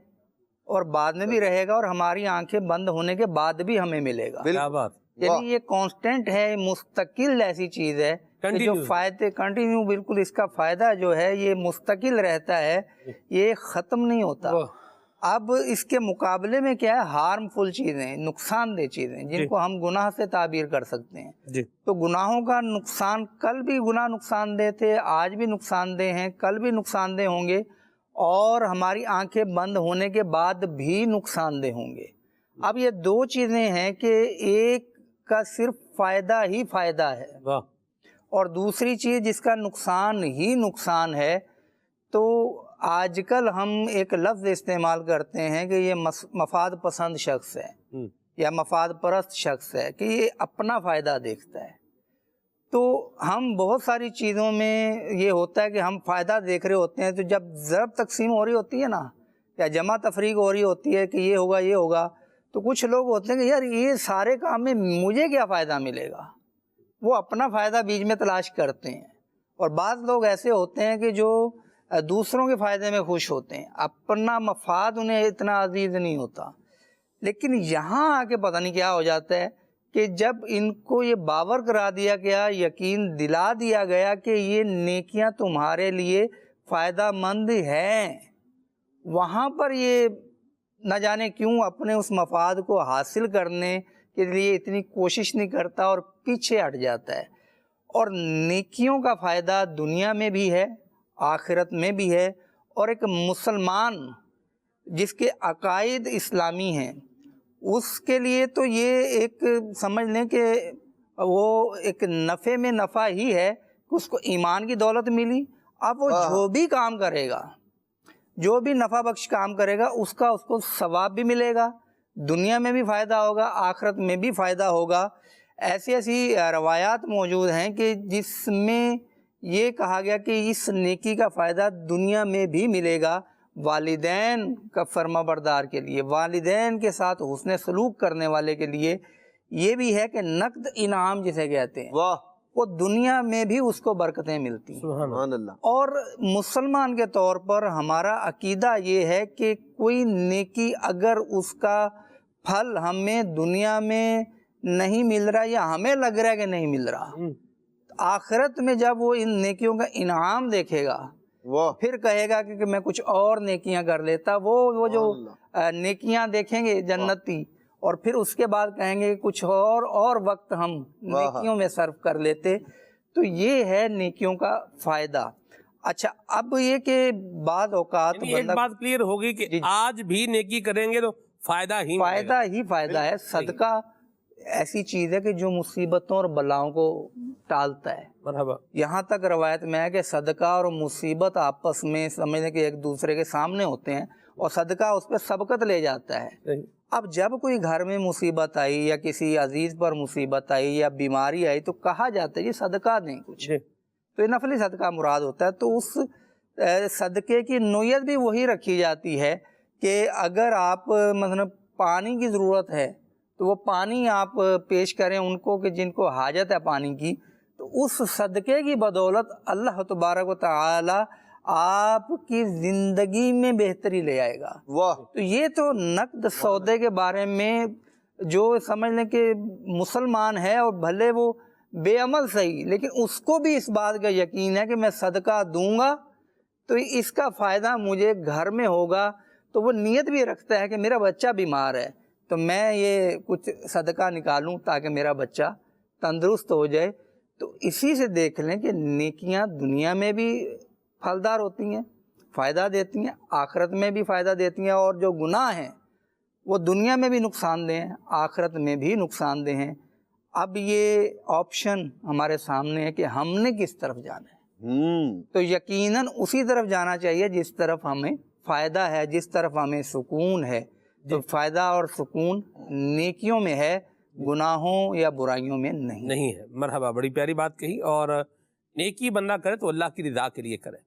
اور بعد میں بھی رہے گا، اور ہماری آنکھیں بند ہونے کے بعد بھی ہمیں ملے گا۔ کیا بات، یعنی یہ کانسٹنٹ ہے، مستقل ایسی چیز ہے کہ جو فائدے کنٹینیو، بالکل اس کا فائدہ جو ہے یہ مستقل رہتا ہے، یہ ختم نہیں ہوتا۔ اب اس کے مقابلے میں کیا ہے، ہارمفل چیزیں، نقصان دہ چیزیں جن کو ہم گناہ سے تعبیر کر سکتے ہیں۔ تو گناہوں کا نقصان، کل بھی گناہ نقصان دہ تھے، آج بھی نقصان دہ ہیں، کل بھی نقصان دہ ہوں گے، اور ہماری آنکھیں بند ہونے کے بعد بھی نقصان دہ ہوں گے۔ اب یہ 2 چیزیں ہیں کہ ایک کا صرف فائدہ ہی فائدہ ہے، اور دوسری چیز جس کا نقصان ہی نقصان ہے۔ تو آج کل ہم ایک لفظ استعمال کرتے ہیں کہ یہ مفاد پسند شخص ہے یا مفاد پرست شخص ہے، کہ یہ اپنا فائدہ دیکھتا ہے۔ تو ہم بہت ساری چیزوں میں یہ ہوتا ہے کہ ہم فائدہ دیکھ رہے ہوتے ہیں، تو جب ضرب تقسیم ہو رہی ہوتی ہے نا، یا جمع تفریق ہو رہی ہوتی ہے کہ یہ ہوگا یہ ہوگا، تو کچھ لوگ ہوتے ہیں کہ یار یہ سارے کام میں مجھے کیا فائدہ ملے گا، وہ اپنا فائدہ بیچ میں تلاش کرتے ہیں۔ اور بعض لوگ ایسے ہوتے ہیں کہ جو دوسروں کے فائدے میں خوش ہوتے ہیں، اپنا مفاد انہیں اتنا عزیز نہیں ہوتا۔ لیکن یہاں آ کے پتہ نہیں کیا ہو جاتا ہے کہ جب ان کو یہ باور کرا دیا گیا، یقین دلا دیا گیا کہ یہ نیکیاں تمہارے لیے فائدہ مند ہیں، وہاں پر یہ نہ جانے کیوں اپنے اس مفاد کو حاصل کرنے کے لیے اتنی کوشش نہیں کرتا اور پیچھے ہٹ جاتا ہے۔ اور نیکیوں کا فائدہ دنیا میں بھی ہے، آخرت میں بھی ہے، اور ایک مسلمان جس کے عقائد اسلامی ہیں اس کے لیے تو یہ ایک سمجھ لیں کہ وہ ایک نفع میں نفع ہی ہے کہ اس کو ایمان کی دولت ملی۔ اب وہ جو بھی کام کرے گا، جو بھی نفع بخش کام کرے گا، اس کو ثواب بھی ملے گا، دنیا میں بھی فائدہ ہوگا، آخرت میں بھی فائدہ ہوگا۔ ایسی روایات موجود ہیں کہ جس میں یہ کہا گیا کہ اس نیکی کا فائدہ دنیا میں بھی ملے گا، والدین کا فرما بردار کے لیے، والدین کے ساتھ حسن سلوک کرنے والے کے لیے یہ بھی ہے کہ نقد انعام جسے کہتے ہیں، واہ، وہ دنیا میں بھی اس کو برکتیں ملتی ہیں۔ سبحان اللہ۔ اور مسلمان کے طور پر ہمارا عقیدہ یہ ہے کہ کوئی نیکی اگر اس کا پھل ہمیں دنیا میں نہیں مل رہا یا ہمیں لگ رہا ہے کہ نہیں مل رہا، آخرت میں جب وہ ان نیکیوں کا انعام دیکھے گا واہ، پھر کہے گا کہ میں کچھ اور نیکیاں کر لیتا۔ وہ جو نیکیاں دیکھیں گے جنتی، اور پھر اس کے بعد کہیں گے کہ کچھ اور وقت ہم نیکیوں میں صرف کر لیتے۔ تو یہ ہے نیکیوں کا فائدہ۔ اچھا، اب یہ کہ بعض اوقات ایک بات کلیئر ہوگی کہ آج بھی نیکی کریں گے تو فائدہ ہی فائدہ ہے۔ صدقہ ایسی چیز ہے کہ جو مصیبتوں اور بلاؤں کو ٹالتا ہے۔ مرحبا۔ یہاں تک روایت میں ہے کہ صدقہ اور مصیبت آپس میں سمجھنے کہ ایک دوسرے کے سامنے ہوتے ہیں، اور صدقہ اس پہ سبقت لے جاتا ہے۔ اب جب کوئی گھر میں مصیبت آئی یا کسی عزیز پر مصیبت آئی یا بیماری آئی تو کہا جاتا ہے یہ صدقہ دیں کچھ، تو یہ نفلی صدقہ مراد ہوتا ہے۔ تو اس صدقے کی نوعیت بھی وہی رکھی جاتی ہے کہ اگر آپ مثلا پانی کی ضرورت ہے تو وہ پانی آپ پیش کریں ان کو کہ جن کو حاجت ہے پانی کی، تو اس صدقے کی بدولت اللہ تبارک و تعالی آپ کی زندگی میں بہتری لے آئے گا۔ واہ، تو یہ تو نقد سودے کے بارے میں جو سمجھ لیں کہ مسلمان ہے اور بھلے وہ بے عمل صحیح، لیکن اس کو بھی اس بات کا یقین ہے کہ میں صدقہ دوں گا تو اس کا فائدہ مجھے گھر میں ہوگا، تو وہ نیت بھی رکھتا ہے کہ میرا بچہ بیمار ہے تو میں یہ کچھ صدقہ نکالوں تاکہ میرا بچہ تندرست ہو جائے۔ تو اسی سے دیکھ لیں کہ نیکیاں دنیا میں بھی پھلدار ہوتی ہیں، فائدہ دیتی ہیں، آخرت میں بھی فائدہ دیتی ہیں، اور جو گناہ ہیں وہ دنیا میں بھی نقصان دہ ہیں، آخرت میں بھی نقصان دہ ہیں۔ اب یہ آپشن ہمارے سامنے ہے کہ ہم نے کس طرف جانا ہے۔ تو یقیناً اسی طرف جانا چاہیے جس طرف ہمیں فائدہ ہے، جس طرف ہمیں سکون ہے۔ تو فائدہ اور سکون نیکیوں میں ہے، گناہوں یا برائیوں میں نہیں ہے۔ مرحبا، بڑی پیاری بات کہی۔ اور نیکی بندہ کرے تو اللہ کی رضا کے لیے کرے۔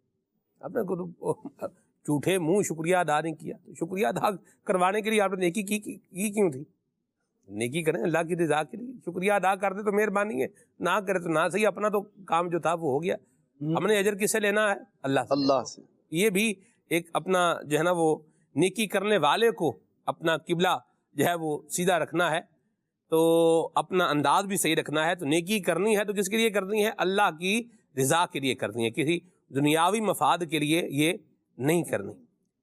آپ نے جھوٹے منہ شکریہ ادا نہیں کیا، شکریہ ادا کروانے کے لیے آپ نے نیکی کی کیوں تھی؟ نیکی کریں اللہ کی رضا کے لیے، شکریہ ادا کر دے تو مہربانی ہے، نہ کرے تو نہ صحیح، اپنا تو کام جو تھا وہ ہو گیا۔ ہم نے اجر کس سے لینا ہے؟ اللہ سے۔ یہ بھی ایک اپنا جو ہے نا وہ نیکی کرنے والے کو اپنا قبلہ جو ہے وہ سیدھا رکھنا ہے، تو اپنا انداز بھی صحیح رکھنا ہے۔ تو نیکی کرنی ہے تو کس کے لیے کرنی ہے؟ اللہ کی رضا کے لیے کرنی ہے، کسی دنیاوی مفاد کے لیے یہ نہیں کرنی۔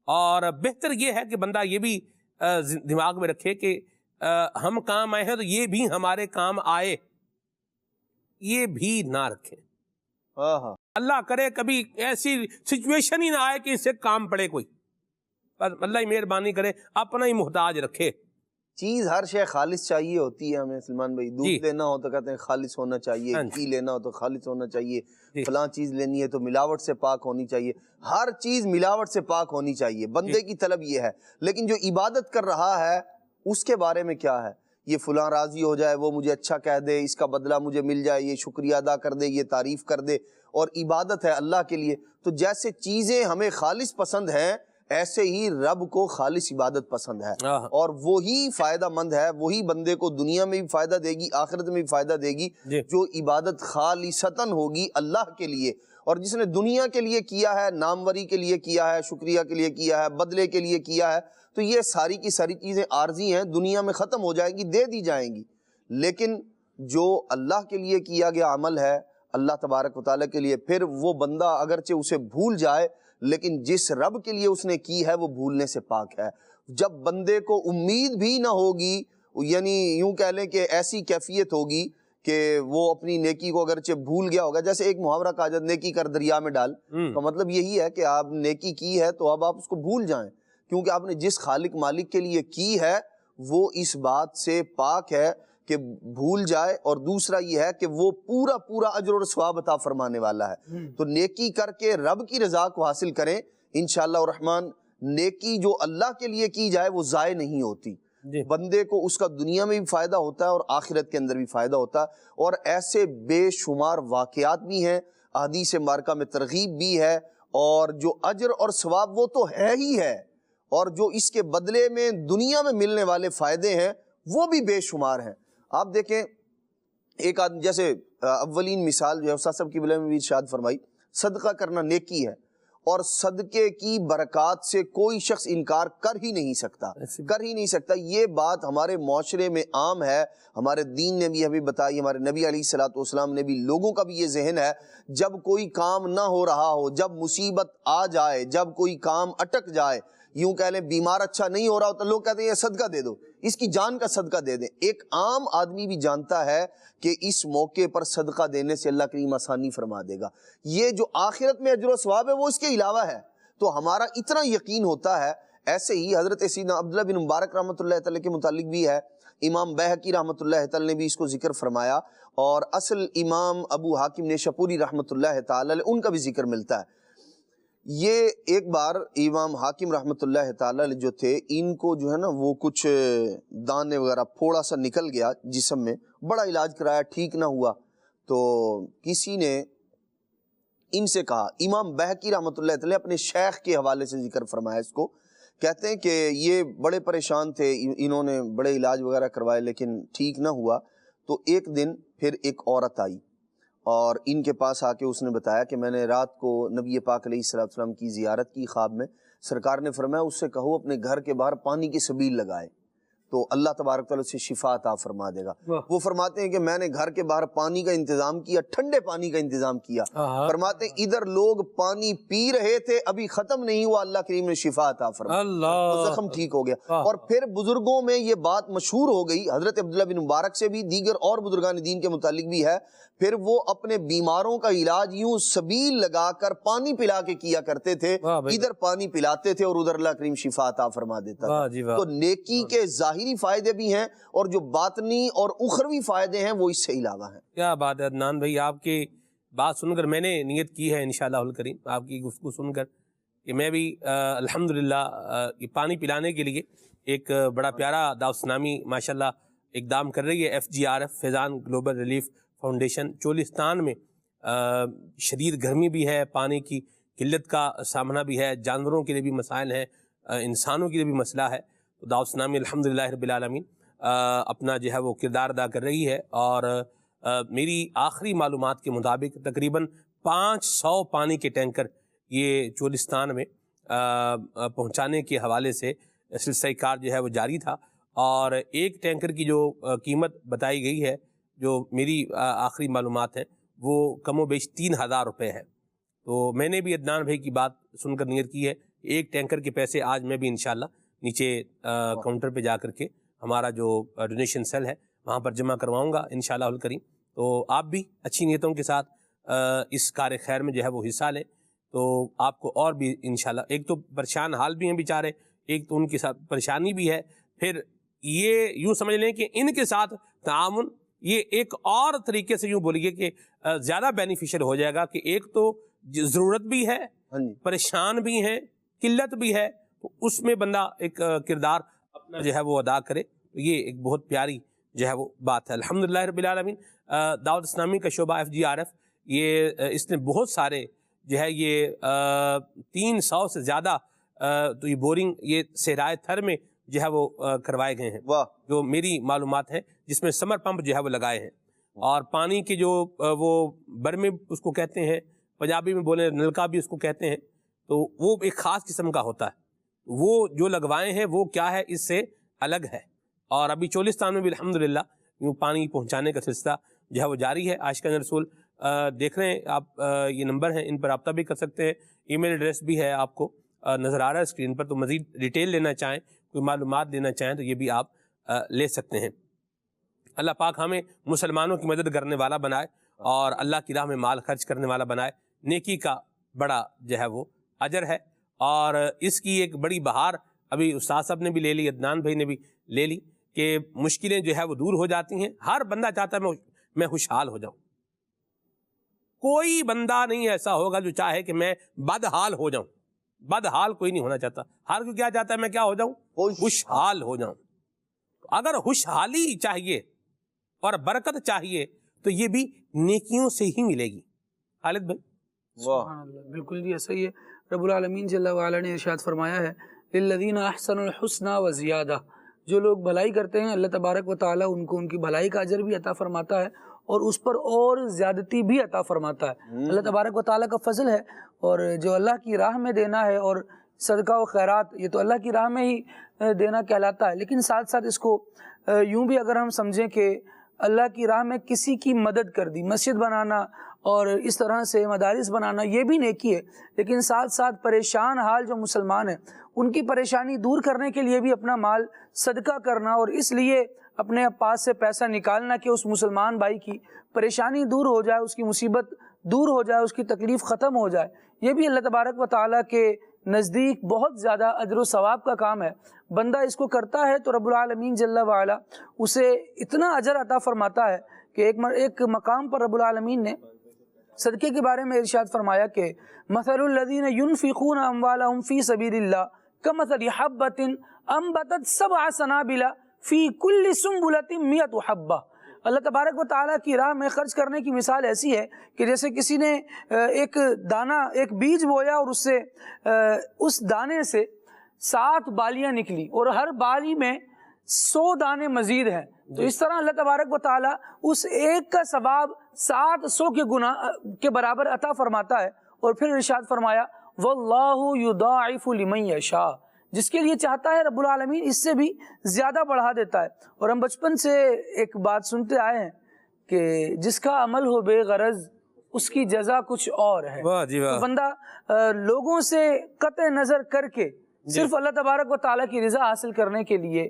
اور بہتر یہ ہے کہ بندہ یہ بھی دماغ میں رکھے کہ ہم کام آئے ہیں تو یہ بھی ہمارے کام آئے، یہ بھی نہ رکھیں۔ اللہ کرے کبھی ایسی سچویشن ہی نہ آئے کہ اس سے کام پڑے کوئی، بس اللہ ہی مہربانی کرے، اپنا ہی محتاج رکھے۔ چیز ہر شے خالص چاہیے ہوتی ہے ہمیں سلمان بھائی، دودھ لینا ہو تو کہتے ہیں خالص ہونا چاہیے، گھی لینا ہو تو خالص ہونا چاہیے، فلاں چیز لینی ہے تو ملاوٹ سے پاک ہونی چاہیے، ہر چیز ملاوٹ سے پاک ہونی چاہیے۔ بندے کی طلب یہ ہے، لیکن جو عبادت کر رہا ہے اس کے بارے میں کیا ہے؟ یہ فلاں راضی ہو جائے، وہ مجھے اچھا کہہ دے، اس کا بدلہ مجھے مل جائے، یہ شکریہ ادا کر دے، یہ تعریف کر دے، اور عبادت ہے اللہ کے لیے۔ تو جیسے چیزیں ہمیں خالص پسند ہیں ایسے ہی رب کو خالص عبادت پسند ہے، اور وہی فائدہ مند ہے، وہی بندے کو دنیا میں بھی فائدہ دے گی، آخرت میں بھی فائدہ دے گی، جو عبادت خالصتاً ہوگی اللہ کے لیے۔ اور جس نے دنیا کے لیے کیا ہے، ناموری کے لیے کیا ہے، شکریہ کے لیے کیا ہے، بدلے کے لیے کیا ہے، تو یہ ساری کی ساری چیزیں عارضی ہیں، دنیا میں ختم ہو جائیں گی، دے دی جائیں گی. لیکن جو اللہ کے لیے کیا گیا عمل ہے، اللہ تبارک و تعالیٰ کے لیے، پھر وہ بندہ اگرچہ اسے بھول جائے لیکن جس رب کے لیے اس نے کی ہے وہ بھولنے سے پاک ہے. جب بندے کو امید بھی نہ ہوگی، یعنی یوں کہہ لیں کہ ایسی کیفیت ہوگی کہ وہ اپنی نیکی کو اگرچہ بھول گیا ہوگا، جیسے ایک محاورہ کہا جاتا ہے نیکی کر دریا میں ڈال، تو مطلب یہی ہے کہ آپ نیکی کی ہے تو اب آپ اس کو بھول جائیں، کیونکہ آپ نے جس خالق مالک کے لیے کی ہے وہ اس بات سے پاک ہے کہ بھول جائے. اور دوسرا یہ ہے کہ وہ پورا پورا اجر اور ثواب عطا فرمانے والا ہے. تو نیکی کر کے رب کی رضا کو حاصل کریں انشاءاللہ الرحمن. نیکی جو اللہ کے لیے کی جائے وہ ضائع نہیں ہوتی، بندے کو اس کا دنیا میں بھی فائدہ ہوتا ہے اور آخرت کے اندر بھی فائدہ ہوتا ہے. اور ایسے بے شمار واقعات بھی ہیں، احادیث مبارکہ میں ترغیب بھی ہے، اور جو اجر اور ثواب وہ تو ہے ہی ہے، اور جو اس کے بدلے میں دنیا میں ملنے والے فائدے ہیں وہ بھی بے شمار ہیں. آپ دیکھیں ایک آدمی، جیسے اولین مثال جو ہے استاد صاحب کی بلے میں بھی ارشاد فرمائی، صدقہ کرنا نیکی ہے، اور صدقے کی برکات سے کوئی شخص انکار کر ہی نہیں سکتا. یہ بات ہمارے معاشرے میں عام ہے، ہمارے دین نے بھی ہمیں بتائی، ہمارے نبی علیہ الصلوۃ والسلام نے بھی. لوگوں کا بھی یہ ذہن ہے جب کوئی کام نہ ہو رہا ہو، جب مصیبت آ جائے، جب کوئی کام اٹک جائے، یوں کہہ لیں بیمار اچھا نہیں ہو رہا ہو، تو لوگ کہتے ہیں یہ صدقہ دے دو، اس کی جان کا صدقہ دے دیں. ایک عام آدمی بھی جانتا ہے کہ اس موقع پر صدقہ دینے سے اللہ کریم آسانی فرما دے گا. یہ جو آخرت میں اجر و ثواب ہے وہ اس کے علاوہ ہے. تو ہمارا اتنا یقین ہوتا ہے. ایسے ہی حضرت سیدنا عبداللہ بن مبارک رحمۃ اللہ تعالی کے متعلق بھی ہے، امام بیہقی رحمۃ اللہ تعالی نے بھی اس کو ذکر فرمایا، اور اصل امام ابو حاتم نیشابوری رحمۃ اللہ تعالی ان کا بھی ذکر ملتا ہے. یہ ایک بار امام حاکم رحمۃ اللہ تعالی جو تھے، ان کو جو ہے نا وہ کچھ دانے وغیرہ پھوڑا سا نکل گیا جسم میں، بڑا علاج کرایا ٹھیک نہ ہوا. تو کسی نے ان سے کہا، امام بیہقی رحمۃ اللہ تعالی اپنے شیخ کے حوالے سے ذکر فرمایا اس کو، کہتے ہیں کہ یہ بڑے پریشان تھے، انہوں نے بڑے علاج وغیرہ کروائے لیکن ٹھیک نہ ہوا. تو ایک دن پھر ایک عورت آئی اور ان کے پاس آ کے اس نے بتایا کہ میں نے رات کو نبی پاک علیہ السلام کی زیارت کی خواب میں. سرکار نے فرمایا اس سے کہو اپنے گھر کے باہر پانی کی سبیل لگائے تو اللہ تبارک تعالیٰ سے شفا عطا فرما دے گا. وہ فرماتے ہیں کہ میں نے گھر کے باہر پانی کا انتظام کیا، ٹھنڈے پانی کا انتظام کیا. فرماتے ہیں ادھر لوگ پانی پی رہے تھے، ابھی ختم نہیں ہوا، اللہ کریم نے شفا عطا فرمایا، تو زخم ٹھیک ہو گیا. اور پھر بزرگوں میں یہ بات مشہور ہو گئی، حضرت عبداللہ بن مبارک سے بھی، دیگر اور بزرگان دین کے متعلق بھی ہے. پھر وہ اپنے بیماروں کا علاج یوں سبیل لگا کر پانی پلا کے کیا کرتے تھے، ادھر پانی پلاتے تھے اور ادھر اللہ کریم شفا عطا فرما دیتا تھا. تو نیکی کے ظاہری فائدے بھی ہیں اور جو باطنی اور اخروی فائدے ہیں وہ اس سے علاوہ ہیں. کیا بات ہے عدنان بھائی، آپ کی بات سن کر میں نے نیت کی ہے انشاءاللہ الکریم، آپ کی گفتگو سن کر، کہ میں بھی الحمدللہ یہ پانی پلانے کے لیے ایک بڑا پیارا دعوت اسلامی ماشاءاللہ اقدام کر رہی ہے FGRF فیضان گلوبل ریلیف فاؤنڈیشن. چولستان میں شدید گرمی بھی ہے، پانی کی قلت کا سامنا بھی ہے، جانوروں کے لیے بھی مسائل ہیں، انسانوں کے لیے بھی مسئلہ ہے. تو دعوت اسلامی الحمدللہ رب العالمین اپنا جو ہے وہ کردار ادا کر رہی ہے. اور میری آخری معلومات کے مطابق تقریباً 500 پانی کے ٹینکر یہ چولستان میں پہنچانے کے حوالے سے سلسلہ کار جو ہے وہ جاری تھا. اور ایک ٹینکر کی جو قیمت بتائی گئی ہے، جو میری آخری معلومات ہیں، وہ کم و بیش 3000 روپے ہے. تو میں نے بھی عدنان بھائی کی بات سن کر نیت کی ہے، ایک ٹینکر کے پیسے آج میں بھی انشاءاللہ نیچے کاؤنٹر پہ جا کر کے ہمارا جو ڈونیشن سیل ہے وہاں پر جمع کرواؤں گا انشاءاللہ الکریم. تو آپ بھی اچھی نیتوں کے ساتھ اس کار خیر میں جو ہے وہ حصہ لیں، تو آپ کو اور بھی انشاءاللہ، ایک تو پریشان حال بھی ہیں بیچارے، ایک تو ان کے ساتھ پریشانی بھی ہے، پھر یہ یوں سمجھ لیں کہ ان کے ساتھ تعاون یہ ایک اور طریقے سے یوں بولیے کہ زیادہ بینیفیشل ہو جائے گا، کہ ایک تو ضرورت بھی ہے، پریشان بھی ہیں، قلت بھی ہے، تو اس میں بندہ ایک کردار اپنا جو ہے وہ ادا کرے. یہ ایک بہت پیاری جو ہے وہ بات ہے. الحمدللہ رب العالمین دعوت اسلامی کا شعبہ FGRF یہ اس نے بہت سارے جو ہے یہ 300 سے زیادہ تو یہ بورنگ یہ صحرائے تھر میں جو ہے وہ کروائے گئے ہیں، جو میری معلومات ہیں، جس میں سمر پمپ جو ہے وہ لگائے ہیں. اور پانی کے جو وہ برمے اس کو کہتے ہیں، پنجابی میں بولے نلکا بھی اس کو کہتے ہیں، تو وہ ایک خاص قسم کا ہوتا ہے، وہ جو لگوائے ہیں وہ کیا ہے اس سے الگ ہے۔ اور ابھی چولستان میں بھی الحمدللہ یوں پانی پہنچانے کا سلسلہ جو ہے وہ جاری ہے۔ عاشقان رسول دیکھ رہے ہیں آپ، یہ نمبر ہیں، ان پر رابطہ بھی کر سکتے ہیں، ای میل ایڈریس بھی ہے آپ کو نظر آ رہا ہے اسکرین پر، تو مزید ڈیٹیل لینا چاہیں، کوئی معلومات لینا چاہیں تو یہ بھی آپ لے سکتے ہیں۔ اللہ پاک ہمیں مسلمانوں کی مدد کرنے والا بنائے اور اللہ کی راہ میں مال خرچ کرنے والا بنائے۔ نیکی کا بڑا جو ہے وہ اجر ہے، اور اس کی ایک بڑی بہار ابھی استاد صاحب نے بھی لے لی، عدنان بھائی نے بھی لے لی، کہ مشکلیں جو ہے وہ دور ہو جاتی ہیں۔ ہر بندہ چاہتا ہے میں خوشحال ہو جاؤں، کوئی بندہ نہیں ایسا ہوگا جو چاہے کہ میں بدحال ہو جاؤں، بدحال کوئی نہیں ہونا چاہتا، ہر کوئی کیا چاہتا ہے میں کیا ہو جاؤں، خوشحال ہو جاؤں۔ اگر خوشحالی چاہیے اور برکت چاہیے تو یہ بھی نیکیوں سے ہی ملے گی۔ خالد بھائی سبحان اللہ، بالکل جی ایسا ہی ہے۔ رب العالمین جل وعلا نے ارشاد فرمایا ہے للذین احسنوا الحسنى وزیادہ، جو لوگ بھلائی کرتے ہیں اللہ تبارک و تعالیٰ ان کو ان کی بھلائی کا اجر بھی عطا فرماتا ہے اور اس پر اور زیادتی بھی عطا فرماتا ہے۔ اللہ تبارک و تعالیٰ کا فضل ہے، اور جو اللہ کی راہ میں دینا ہے اور صدقہ و خیرات یہ تو اللہ کی راہ میں ہی دینا کہلاتا ہے، لیکن ساتھ ساتھ اس کو یوں بھی اگر ہم سمجھیں کہ اللہ کی راہ میں کسی کی مدد کر دی، مسجد بنانا اور اس طرح سے مدارس بنانا یہ بھی نیکی ہے، لیکن ساتھ ساتھ پریشان حال جو مسلمان ہیں ان کی پریشانی دور کرنے کے لیے بھی اپنا مال صدقہ کرنا، اور اس لیے اپنے پاس سے پیسہ نکالنا کہ اس مسلمان بھائی کی پریشانی دور ہو جائے، اس کی مصیبت دور ہو جائے، اس کی تکلیف ختم ہو جائے، یہ بھی اللہ تبارک و تعالیٰ کے نزدیک بہت زیادہ اجر و ثواب کا کام ہے۔ بندہ اس کو کرتا ہے تو رب العالمین جل وعلا اسے اتنا اجر عطا فرماتا ہے کہ ایک مقام پر رب العالمین نے صدقے کے بارے میں ارشاد فرمایا کہ مثل الذین ينفقون اموالهم فی سبیل اللہ کمثل حبۃ انبتت سبع سنابل فی کل سنبلۃ 100 حبہ۔ اللہ تبارک و تعالیٰ کی راہ میں خرچ کرنے کی مثال ایسی ہے کہ جیسے کسی نے ایک دانہ، ایک بیج بویا اور اس دانے سے 7 بالیاں نکلی اور ہر بالی میں 100 دانے مزید ہیں، تو اس طرح اللہ تبارک و تعالیٰ اس ایک کا ثواب 700 کے گناہ کے برابر عطا فرماتا ہے۔ اور پھر ارشاد فرمایا واللہ یضاعف لمن یشاء، جس کے لیے چاہتا ہے رب العالمین اس سے بھی زیادہ بڑھا دیتا ہے۔ اور ہم بچپن سے ایک بات سنتے آئے ہیں کہ جس کا عمل ہو بے غرض اس کی جزا کچھ اور ہے۔ تو بندہ لوگوں سے قطع نظر کر کے صرف اللہ تبارک و تعالیٰ کی رضا حاصل کرنے کے لیے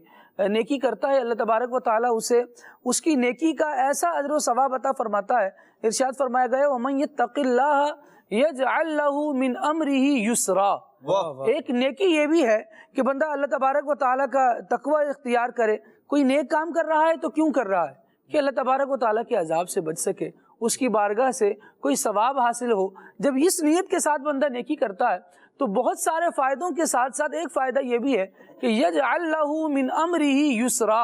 نیکی کرتا ہے، اللہ تبارک و تعالیٰ اسے اس کی نیکی کا ایسا اجر و ثواب عطا فرماتا ہے۔ ارشاد فرمایا گیا وَمَن يَتَّقِ اللَّهَ يَجْعَلْ لَهُ مِنْ أَمْرِهِ يُسْرًا۔ ایک نیکی یہ بھی ہے کہ بندہ اللہ تبارک و تعالیٰ کا تقوی اختیار کرے، کوئی نیک کام کر رہا ہے تو کیوں کر رہا ہے کہ اللہ تبارک و تعالیٰ کے عذاب سے بچ سکے، اس کی بارگاہ سے کوئی ثواب حاصل ہو۔ جب اس نیت کے ساتھ بندہ نیکی کرتا ہے تو بہت سارے فائدوں کے ساتھ ساتھ ایک فائدہ یہ بھی ہے کہ یجعل لہ من امرہ یسرا،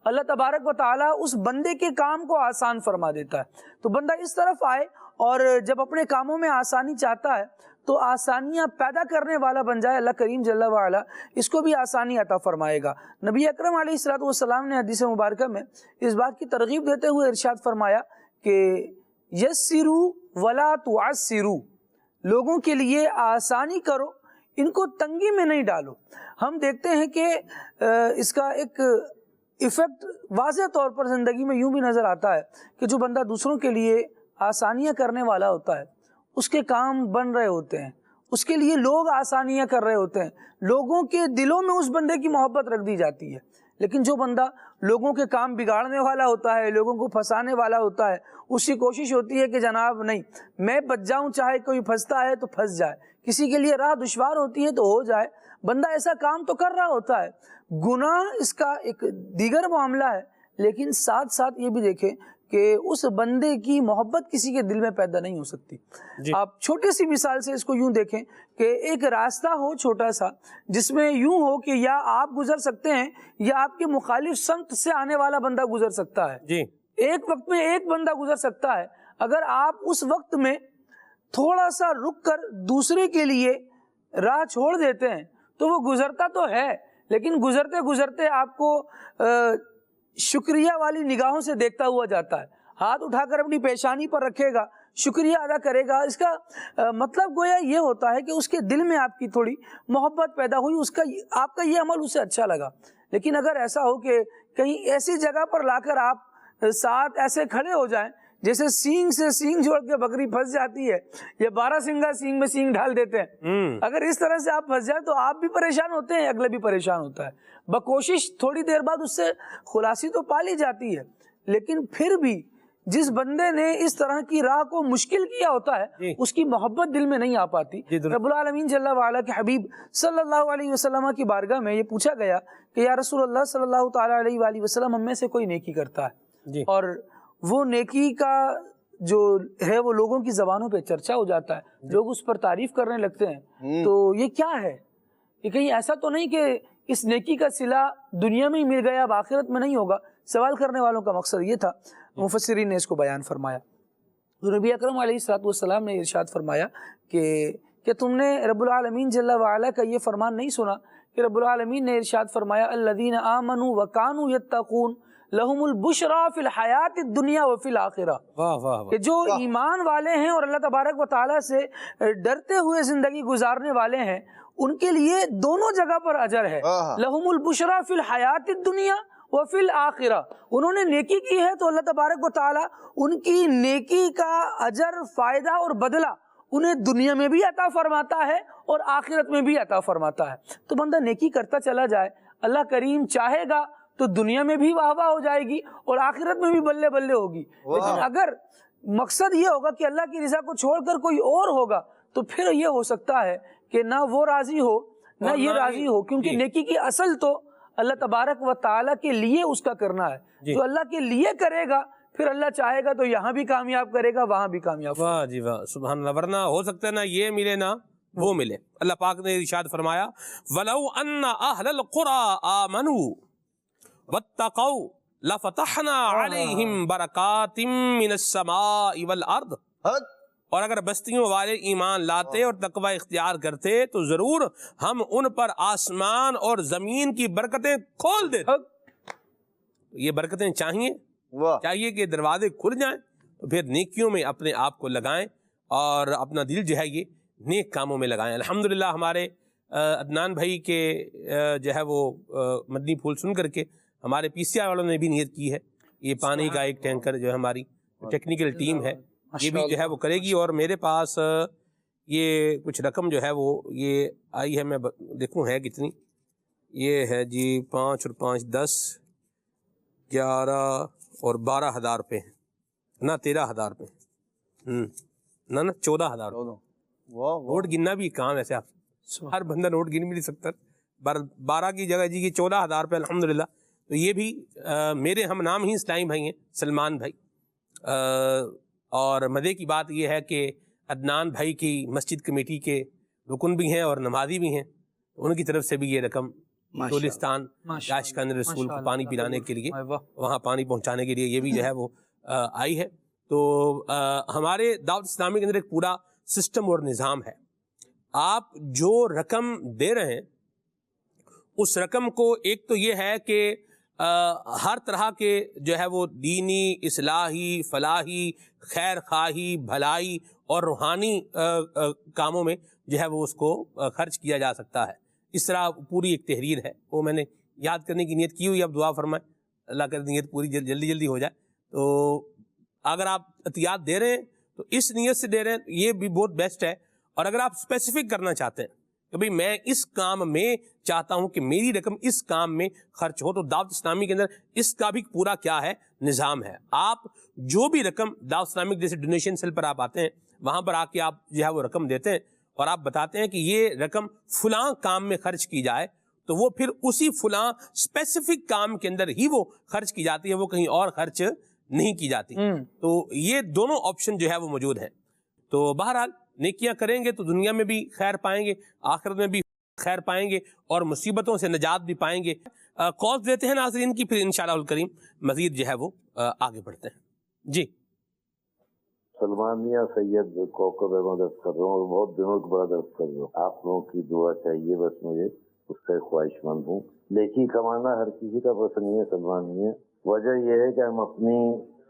اللہ تبارک و تعالیٰ اس بندے کے کام کو آسان فرما دیتا ہے۔ تو بندہ اس طرف آئے اور جب اپنے کاموں میں آسانی چاہتا ہے تو آسانیاں پیدا کرنے والا بن جائے، اللہ کریم جل وعلا اس کو بھی آسانی عطا فرمائے گا۔ نبی اکرم علیہ الصلوۃ والسلام نے حدیث مبارکہ میں اس بات کی ترغیب دیتے ہوئے ارشاد فرمایا کہ یسروا ولا تعسروا، لوگوں کے لیے آسانی کرو، ان کو تنگی میں نہیں ڈالو۔ ہم دیکھتے ہیں کہ اس کا ایک ایفیکٹ واضح طور پر زندگی میں یوں بھی نظر آتا ہے کہ جو بندہ دوسروں کے لیے آسانیاں کرنے والا ہوتا ہے اس کے کام بن رہے ہوتے ہیں، اس کے لیے لوگ آسانیاں کر رہے ہوتے ہیں، لوگوں کے دلوں میں اس بندے کی محبت رکھ دی جاتی ہے۔ لیکن جو بندہ لوگوں کے کام بگاڑنے والا ہوتا ہے، لوگوں کو پھنسانے والا ہوتا ہے، اس کی کوشش ہوتی ہے کہ جناب نہیں میں بچ جاؤں، چاہے کوئی پھنستا ہے تو پھنس جائے، کسی کے لیے راہ دشوار ہوتی ہے تو ہو جائے۔ بندہ ایسا کام تو کر رہا ہوتا ہے، گناہ اس کا ایک دیگر معاملہ ہے، لیکن ساتھ ساتھ یہ بھی دیکھیں کہ اس بندے کی محبت کسی کے دل میں پیدا نہیں ہو سکتی۔ آپ چھوٹی سی مثال سے اس کو یوں دیکھیں کہ ایک راستہ ہو چھوٹا سا جس میں یوں ہو کہ یا آپ گزر سکتے ہیں یا آپ کے مخالف سمت سے آنے والا بندہ گزر سکتا ہے، ایک وقت میں ایک بندہ گزر سکتا ہے۔ اگر آپ اس وقت میں تھوڑا سا رک کر دوسرے کے لیے راہ چھوڑ دیتے ہیں تو وہ گزرتا تو ہے، لیکن گزرتے گزرتے آپ کو شکریہ والی نگاہوں سے دیکھتا ہوا جاتا ہے۔ ہاتھ اٹھا کر اپنی پیشانی پر رکھے گا، شکریہ ادا کرے گا، اس کا مطلب گویا یہ ہوتا ہے کہ اس کے دل میں آپ کی تھوڑی محبت پیدا ہوئی، اس کا آپ کا یہ عمل اسے اچھا لگا۔ لیکن اگر ایسا ہو کہ کہیں ایسی جگہ پر لا کر آپ ساتھ ایسے کھڑے ہو جائیں جیسے سینگ سے سینگ جوڑ کے بکری پھنس جاتی ہے، یا 12 سینگا سینگ میں سینگ ڈال دیتے ہیں، اگر اس طرح سے آپ پھنس جائیں تو آپ بھی پریشان ہوتے ہیں، اگلے بھی پریشان ہوتا ہے۔ بکوشش تھوڑی دیر بعد اس سے خلاصی تو پا لی جاتی ہے، لیکن پھر بھی جس بندے نے اس طرح کی راہ کو مشکل کیا ہوتا ہے اس کی محبت دل میں نہیں آ پاتی۔ رب العالمین جل وعلا کے حبیب صلی اللہ علیہ وسلم کی بارگاہ میں یہ پوچھا گیا کہ یا رسول اللہ صلی اللہ تعالیٰ علیہ وآلہ وسلم، ہم میں سے کوئی نیکی کرتا ہے اور وہ نیکی کا جو ہے وہ لوگوں کی زبانوں پہ چرچا ہو جاتا ہے، لوگ اس پر تعریف کرنے لگتے ہیں، تو یہ کیا ہے؟ یہ کہیں ایسا تو نہیں کہ اس نیکی کا صلہ دنیا میں ہی مل گیا اب آخرت میں نہیں ہوگا؟ سوال کرنے والوں کا مقصد یہ تھا، مفسرین نے اس کو بیان فرمایا۔ نبی اکرم علیہ الصلوۃ والسلام نے ارشاد فرمایا کہ تم نے رب العالمین جل وعلا کا یہ فرمان نہیں سنا کہ رب العالمین نے ارشاد فرمایا الذین آمنوا وکانوا یتقون لہم البشریٰ فی الحیات الدنیا وفی الآخرہ، کہ جو ایمان والے ہیں اور اللہ تبارک و تعالیٰ سے ڈرتے ہوئے زندگی گزارنے والے ہیں ان کے لیے دونوں جگہ پر اجر ہے۔ لہم البشریٰ فی الحیات الدنیا وفی الآخرہ، انہوں نے نیکی کی ہے تو اللہ تبارک و تعالیٰ ان کی نیکی کا اجر، فائدہ اور بدلہ انہیں دنیا میں بھی عطا فرماتا ہے اور آخرت میں بھی عطا فرماتا ہے۔ تو بندہ نیکی کرتا چلا جائے، اللہ کریم چاہے گا تو دنیا میں بھی واہ واہ ہو جائے گی اور آخرت میں بھی بلے بلے ہوگی۔ لیکن اگر مقصد یہ ہوگا کہ اللہ کی رضا کو چھوڑ کر کوئی اور ہوگا تو پھر یہ ہو سکتا ہے کہ نہ وہ راضی ہو نہ یہ راضی ہو، کیونکہ نیکی کی اصل تو اللہ تبارک و تعالیٰ کے لیے اس کا کرنا ہے۔ جو اللہ کے لیے کرے گا پھر اللہ چاہے گا تو یہاں بھی کامیاب کرے گا، وہاں بھی کامیاب۔ واہ جی واہ، سبحان اللہ، ورنہ ہو سکتا ہے نہ یہ ملے نہ وہ ملے۔ اللہ پاک نے ارشاد فرمایا وَلَوْ أَنَّ أَهْلَ الْقُرَىٰ آمَنُوا وَاتَّقَوْا لَفَتَحْنَا عَلَيْهِمْ بَرَكَاتٍ مِّنَ السَّمَاءِ وَالْأَرْضِ، اور اگر بستیوں والے ایمان لاتے اور تقوی اختیار کرتے تو ضرور ہم ان پر آسمان اور زمین کی برکتیں کھول دیتے۔ یہ برکتیں چاہیے کہ دروازے کھل جائیں تو پھر نیکیوں میں اپنے آپ کو لگائیں اور اپنا دل جو ہے یہ نیک کاموں میں لگائیں۔ الحمدللہ ہمارے عدنان بھائی کے جو ہے وہ مدنی پھول سن کر کے ہمارے پی سی آئی والوں نے بھی نیت کی ہے، یہ پانی کا ایک ٹینکر جو ہے ہماری ٹیکنیکل ٹیم ہے یہ بھی جو ہے وہ کرے گی، اور میرے پاس یہ کچھ رقم جو ہے وہ یہ آئی ہے، میں دیکھوں ہے کتنی، یہ ہے جی 5 اور 5 10 11 اور 12,000 روپے ہیں، نہ 13,000 روپے نہ 14,000 نوٹ گننا بھی کام ایسے، آپ ہر بندہ نوٹ گن بھی نہیں سکتا، 12 کی جگہ جی 14,000 روپے الحمدللہ۔ تو یہ بھی میرے ہم نام ہی اسلامی بھائی ہیں، سلمان بھائی، اور مزے کی بات یہ ہے کہ عدنان بھائی کی مسجد کمیٹی کے رکن بھی ہیں اور نمازی بھی ہیں، ان کی طرف سے بھی یہ رقم ٹولستان عاشقان رسول کو پانی پلانے کے لیے، وہاں پانی پہنچانے کے لیے یہ بھی جو ہے وہ آئی ہے۔ تو ہمارے دعوت اسلامی کے اندر ایک پورا سسٹم اور نظام ہے، آپ جو رقم دے رہے ہیں اس رقم کو ایک تو یہ ہے کہ ہر طرح کے جو ہے وہ دینی، اصلاحی، فلاحی، خیر خواہی، بھلائی اور روحانی کاموں میں جو ہے وہ اس کو خرچ کیا جا سکتا ہے۔ اس طرح پوری ایک تحریر ہے، وہ میں نے یاد کرنے کی نیت کی ہوئی، اب دعا فرمائیں اللہ کا نیت پوری جلدی ہو جائے۔ تو اگر آپ عطیات دے رہے ہیں تو اس نیت سے دے رہے ہیں، یہ بھی بہت بیسٹ ہے۔ اور اگر آپ اسپیسیفک کرنا چاہتے ہیں کہ بھئی میں اس کام میں چاہتا ہوں کہ میری رقم اس کام میں خرچ ہو، تو دعوت اسلامی کے اندر اس کا بھی پورا کیا ہے نظام ہے۔ آپ جو بھی رقم دعوت اسلامی جیسے ڈونیشن سیل پر آپ آتے ہیں، وہاں پر آ کے آپ جو ہے وہ رقم دیتے ہیں اور آپ بتاتے ہیں کہ یہ رقم فلاں کام میں خرچ کی جائے، تو وہ پھر اسی فلاں اسپیسیفک کام کے اندر ہی وہ خرچ کی جاتی ہے، وہ کہیں اور خرچ نہیں کی جاتی۔ تو یہ دونوں آپشن جو ہے وہ موجود ہیں۔ تو بہرحال نیکیاں کریں گے تو دنیا میں بھی خیر پائیں گے، آخرت میں بھی خیر پائیں گے اور مصیبتوں سے نجات بھی پائیں گے۔ کالز دیتے ہیں ناظرین کی، پھر انشاءاللہ الکریم مزید جو ہے وہ آگے بڑھتے ہیں۔ جی سلمان میاں سید کوکب احمد درس کر رہا ہوں اور بہت دنوں کے بعد درس کر رہا ہوں۔ آپ لوگوں کی دعا چاہیے، بس مجھے اس کا خواہش مند ہوں۔ نیکی کمانا ہر کسی کا پسند نہیں ہے سلمان میاں، وجہ یہ ہے کہ ہم اپنی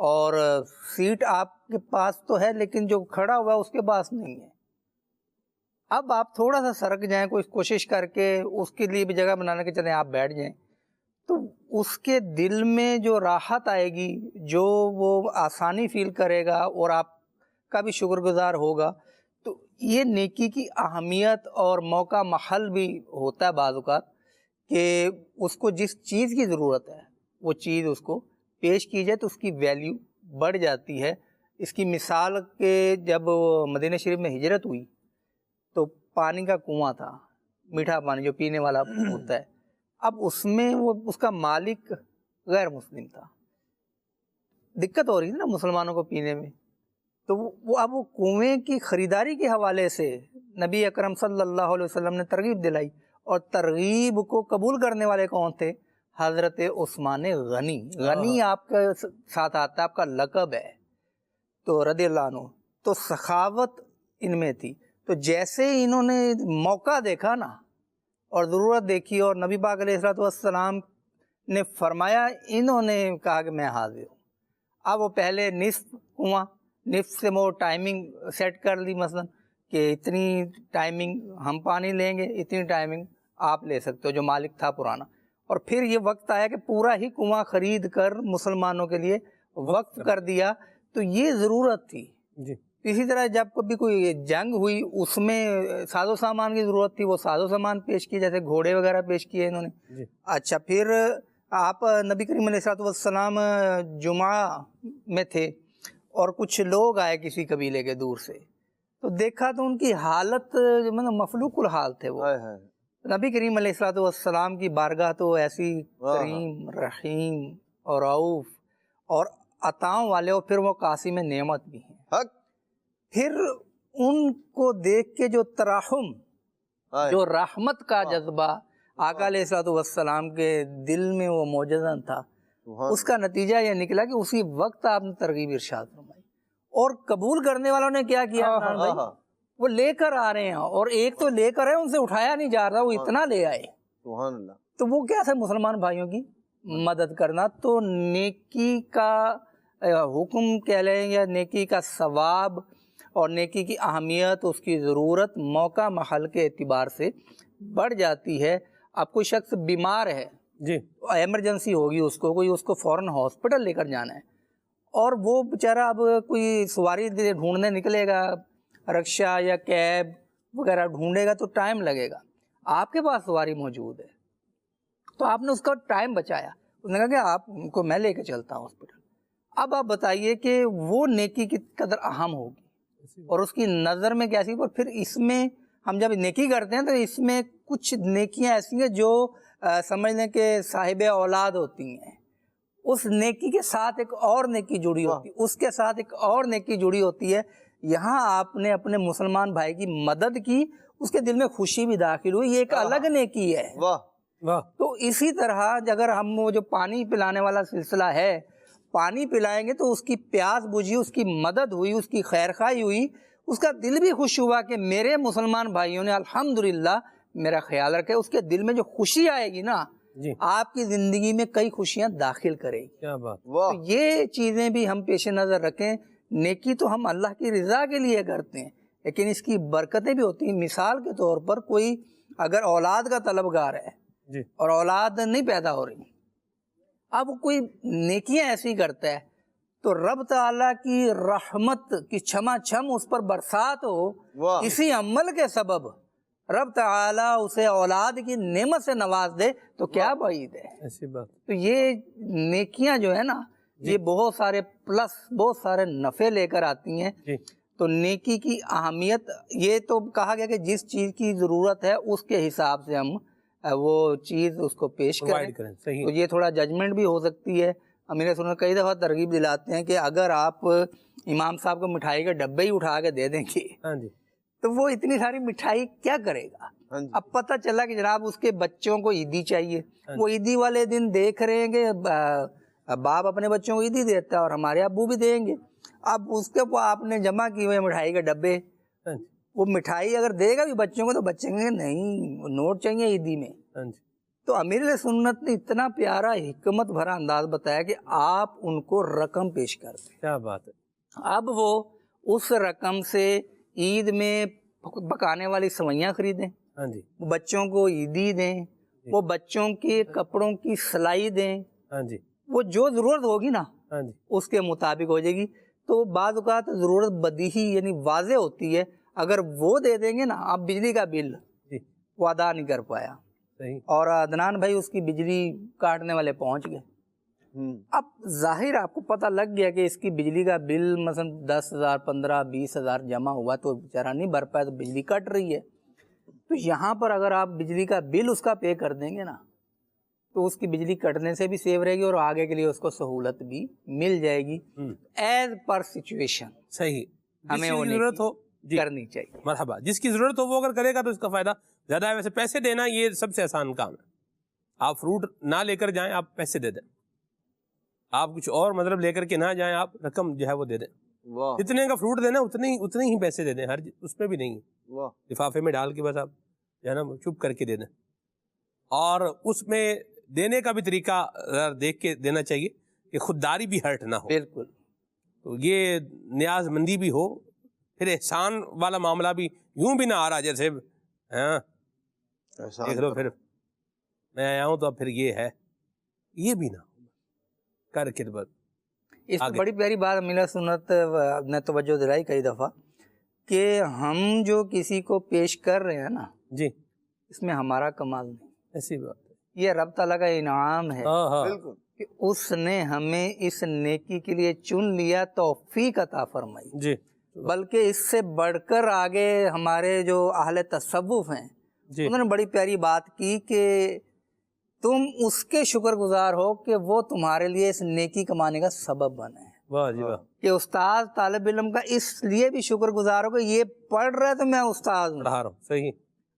اور سیٹ آپ کے پاس تو ہے لیکن جو کھڑا ہوا ہے اس کے پاس نہیں ہے. اب آپ تھوڑا سا سرک جائیں، کوئی کوشش کر کے اس کے لیے بھی جگہ بنانے کے چلیں آپ بیٹھ جائیں، تو اس کے دل میں جو راحت آئے گی، جو وہ آسانی فیل کرے گا اور آپ کا بھی شکر گزار ہوگا. تو یہ نیکی کی اہمیت اور موقع محل بھی ہوتا ہے بعض اوقات کہ اس کو جس چیز کی ضرورت ہے وہ چیز اس کو پیش کی جائے تو اس کی ویلیو بڑھ جاتی ہے. اس کی مثال کہ جب مدینہ شریف میں ہجرت ہوئی تو پانی کا کنواں تھا، میٹھا پانی جو پینے والا ہوتا ہے. اب اس میں وہ اس کا مالک غیر مسلم تھا، دقت ہو رہی تھی نا مسلمانوں کو پینے میں. تو وہ اب وہ کنویں کی خریداری کے حوالے سے نبی اکرم صلی اللہ علیہ وسلم نے ترغیب دلائی، اور ترغیب کو قبول کرنے والے کون تھے؟ حضرت عثمان غنی. غنی آپ کے ساتھ آتا ہے، آپ کا لقب ہے، تو رضی اللہ عنہ. تو سخاوت ان میں تھی. تو جیسے انہوں نے موقع دیکھا نا اور ضرورت دیکھی اور نبی پاک علیہ السلام نے فرمایا، انہوں نے کہا کہ میں حاضر ہوں. اب وہ پہلے نصف کنواں، نصف سے وہ ٹائمنگ سیٹ کر لی مثلا کہ اتنی ٹائمنگ ہم پانی لیں گے، اتنی ٹائمنگ آپ لے سکتے ہو، جو مالک تھا پرانا. اور پھر یہ وقت آیا کہ پورا ہی کنواں خرید کر مسلمانوں کے لیے وقف کر دیا. تو یہ ضرورت تھی. اسی طرح جب کبھی کوئی جنگ ہوئی اس میں ساز و سامان کی ضرورت تھی، وہ ساز و سامان پیش کیے، جیسے گھوڑے وغیرہ پیش کیے انہوں نے. اچھا، پھر آپ نبی کریم علیہ السلام جمعہ میں تھے اور کچھ لوگ آئے کسی قبیلے کے دور سے، تو دیکھا تو ان کی حالت مطلب مفلوق الحال تھے. وہ نبی کریم علیہ السلام کی بارگاہ تو ایسی کریم رحیم اور رؤوف اور عطاؤں والے، اور پھر وہ قاسم نعمت بھی ہیں. پھر ان کو دیکھ کے جو ترحم، جو رحمت کا جذبہ آقا علیہ السلام کے دل میں وہ موجزن تھا، اس کا نتیجہ یہ نکلا کہ اسی وقت آپ نے ترغیب ارشاد فرمائی. اور قبول کرنے والوں نے کیا کیا؟ وہ لے کر آ رہے ہیں، اور ایک تو لے کر آئے، ان سے اٹھایا نہیں جا رہا، وہ اتنا لے آئے. سبحان اللہ. تو وہ کیا تھا؟ مسلمان بھائیوں کی مدد کرنا. تو نیکی کا حکم کہہ لیں یا نیکی کا ثواب اور نیکی کی اہمیت، اس کی ضرورت موقع محل کے اعتبار سے بڑھ جاتی ہے. اب کوئی شخص بیمار ہے، ایمرجنسی ہوگی، اس کو فوراً ہاسپٹل لے کر جانا ہے، اور وہ بیچارہ اب کوئی سواری ڈھونڈنے نکلے گا، رکشہ یا کیب وغیرہ ڈھونڈے گا تو ٹائم لگے گا. آپ کے پاس سواری موجود ہے تو آپ نے اس کا ٹائم بچایا. اس نے کہا کہ آپ کو میں لے کے چلتا ہوں ہاسپٹل. اب آپ بتائیے کہ وہ نیکی کی قدر اہم ہوگی اور اس کی نظر میں کیسی. اور پھر اس میں ہم جب نیکی کرتے ہیں تو اس میں کچھ نیکیاں ایسی ہیں جو سمجھ لیں کہ صاحب اولاد ہوتی ہیں، اس نیکی کے ساتھ ایک اور نیکی جڑی ہوتی ہے، اس کے ساتھ ایک اور نیکی جڑی ہوتی ہے. یہاں آپ نے اپنے مسلمان بھائی کی مدد کی، اس کے دل میں خوشی بھی داخل ہوئی، یہ ایک الگ نیکی ہے. تو اسی طرح اگر ہم وہ جو پانی پلانے والا سلسلہ ہے، پانی پلائیں گے تو اس کی پیاس بجھی، اس کی مدد ہوئی، اس کی خیرخواہی ہوئی، اس کا دل بھی خوش ہوا کہ میرے مسلمان بھائیوں نے الحمدللہ میرا خیال رکھے. اس کے دل میں جو خوشی آئے گی نا، آپ کی زندگی میں کئی خوشیاں داخل کرے گی. کیا بات. تو یہ چیزیں بھی ہم پیش نظر رکھیں. نیکی تو ہم اللہ کی رضا کے لیے کرتے ہیں، لیکن اس کی برکتیں بھی ہوتی ہیں. مثال کے طور پر کوئی اگر اولاد کا طلبگار ہے اور اولاد نہیں پیدا ہو رہی، اب کوئی نیکیاں ایسی کرتا ہے تو رب تعالیٰ کی رحمت کی چھما چھم اس پر برسات ہو، اسی عمل کے سبب رب تعالیٰ اسے اولاد کی نعمت سے نواز دے تو کیا بعید ہے. ایسی بات. تو یہ نیکیاں جو ہے نا، یہ بہت سارے پلس، بہت سارے نفع لے کر آتی ہیں. تو نیکی کی اہمیت، یہ تو کہا گیا کہ جس چیز کی ضرورت ہے اس کے حساب سے ہم وہ چیز اس کو پیش کریں. تو یہ تھوڑا ججمنٹ بھی ہو سکتی ہے. امیر سنت کئی دفعہ ترغیب دلاتے ہیں کہ اگر آپ امام صاحب کو مٹھائی کے ڈبے ہی اٹھا کے دے دیں گے تو وہ اتنی ساری مٹھائی کیا کرے گا. اب پتہ چلا کہ جناب اس کے بچوں کو عیدی چاہیے، وہ عیدی والے دن دیکھ رہے ہیں کہ باپ اپنے بچوں کو عیدی دیتا ہے اور ہمارے ابو بھی دیں گے. اب اس کے آپ نے جمع کیے ہوئے مٹھائی کے ڈبے، وہ مٹھائی اگر دے گا بھی بچوں کو تو بچے کہیں گے نہیں نوٹ چاہیے عیدی میں. تو امیر سنت نے اتنا پیارا حکمت بھرا انداز بتایا کہ آپ ان کو رقم پیش کر دیں. کیا بات ہے. اب وہ اس رقم سے عید میں پکانے والی سوئیاں خریدیں, ہاں جی, بچوں کو عیدی دیں, وہ بچوں کے کپڑوں کی سلائی دیں, ہاں جی, وہ جو ضرورت ہوگی نا ہاں جی, اس کے مطابق ہو جائے گی. تو بعض اوقات ضرورت بدیہی یعنی واضح ہوتی ہے, اگر وہ دے دیں گے نا, آپ بجلی کا بل جی, وہ ادا نہیں کر پایا, صحیح, اور عدنان بھائی اس کی بجلی کاٹنے والے پہنچ گئے. اب ظاہر آپ کو پتہ لگ گیا کہ اس کی بجلی کا بل مثلا 10,000 15,000 20,000 جمع ہوا, تو بیچارہ نہیں بھر پایا, تو بجلی کٹ رہی ہے. تو یہاں پر اگر آپ بجلی کا بل اس کا پے کر دیں گے نا, تو اس کی بجلی کٹنے سے بھی سیو رہے گی, اور آگے کے لیے اس کو سہولت بھی مل جائے گی ایز پر سچویشن. صحیح, ہمیں وہ ضرورت ہو کرنی چاہیے. مرحبا, جس کی ضرورت ہو وہ اگر کرے گا تو اس کا فائدہ زیادہ ہے. ویسے پیسے دینا یہ سب سے آسان کام ہے. آپ فروٹ نہ لے کر جائیں, آپ پیسے دے دیں. آپ کچھ اور مطلب لے کر کے نہ جائیں, آپ رقم جو ہے وہ دے دیں. جتنے کا فروٹ دینا اتنے ہی پیسے دے دیں, ہر اس میں بھی نہیں, لفافے میں ڈال کے بس آپ جو ہے نا چپ کر کے دے دیں. اور اس میں دینے کا بھی طریقہ دیکھ کے دینا چاہیے کہ خودداری بھی ہرٹ نہ ہو. بالکل. تو یہ نیاز مندی بھی ہو, پھر احسان والا معاملہ بھی یوں بھی نہ آ رہا جیسے ہاں دیکھ لو پھر میں آیا ہوں تو اب پھر یہ ہے, یہ بھی نہ کر کے. اس میں بڑی پیاری بات ملا سنت نے توجہ دلائی کئی دفعہ کہ ہم جو کسی کو پیش کر رہے ہیں نا جی, اس میں ہمارا کمال نہیں, ایسی بات ہے, یہ رب تعالیٰ کا انعام ہے بالکل کہ اس نے ہمیں اس نیکی کے لیے چن لیا, توفیق عطا فرمائی. جی, بلکہ اس سے بڑھ کر آگے ہمارے جو اہل تصوف ہیں جی, انہوں نے بڑی پیاری بات کی کہ تم اس کے شکر گزار ہو کہ وہ تمہارے لیے اس نیکی کمانے کا سبب بنے. واہ جی واہ, کہ استاد طالب علم کا اس لیے بھی شکر گزار ہو کہ یہ پڑھ رہے تو میں استاد ہوں, پڑھا رہا ہوں, صحیح,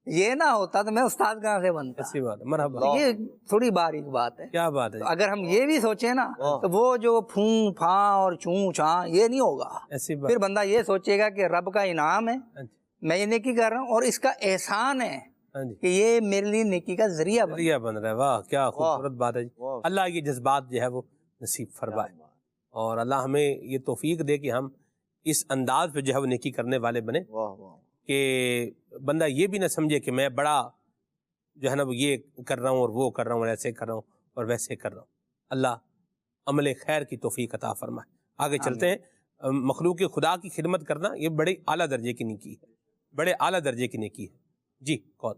یہ نہ ہوتا تو میں استاد کہاں سے بنتا. ایسی بات ہے. مرحبا, یہ تھوڑی باریک بات ہے. کیا بات ہے. تو اگر ہم یہ بھی سوچیں نا تو وہ جو پھوں پھاں اور چوں چاں یہ نہیں ہوگا. ایسی بات, پھر بندہ یہ سوچے گا کہ رب کا انعام ہے, میں یہ نیکی کر رہا ہوں, اور اس کا احسان ہے کہ یہ میرے لیے نیکی کا ذریعہ بن رہا ہے. واہ کیا خوبصورت بات ہے. اللہ یہ جذبات جو ہے وہ نصیب فرمائے, اور اللہ ہمیں یہ توفیق دے کہ ہم اس انداز پہ جو ہے وہ نیکی کرنے والے بنے, کہ بندہ یہ بھی نہ سمجھے کہ میں بڑا جو ہے نا وہ یہ کر رہا ہوں اور وہ کر رہا ہوں اور ایسے کر رہا ہوں اور ویسے کر رہا ہوں. اللہ عمل خیر کی توفیق عطا فرمائے. آگے چلتے ہیں. مخلوق خدا کی خدمت کرنا یہ بڑے اعلیٰ درجے کی نیکی ہے, بڑے اعلیٰ درجے کی نیکی ہے. جی کون؟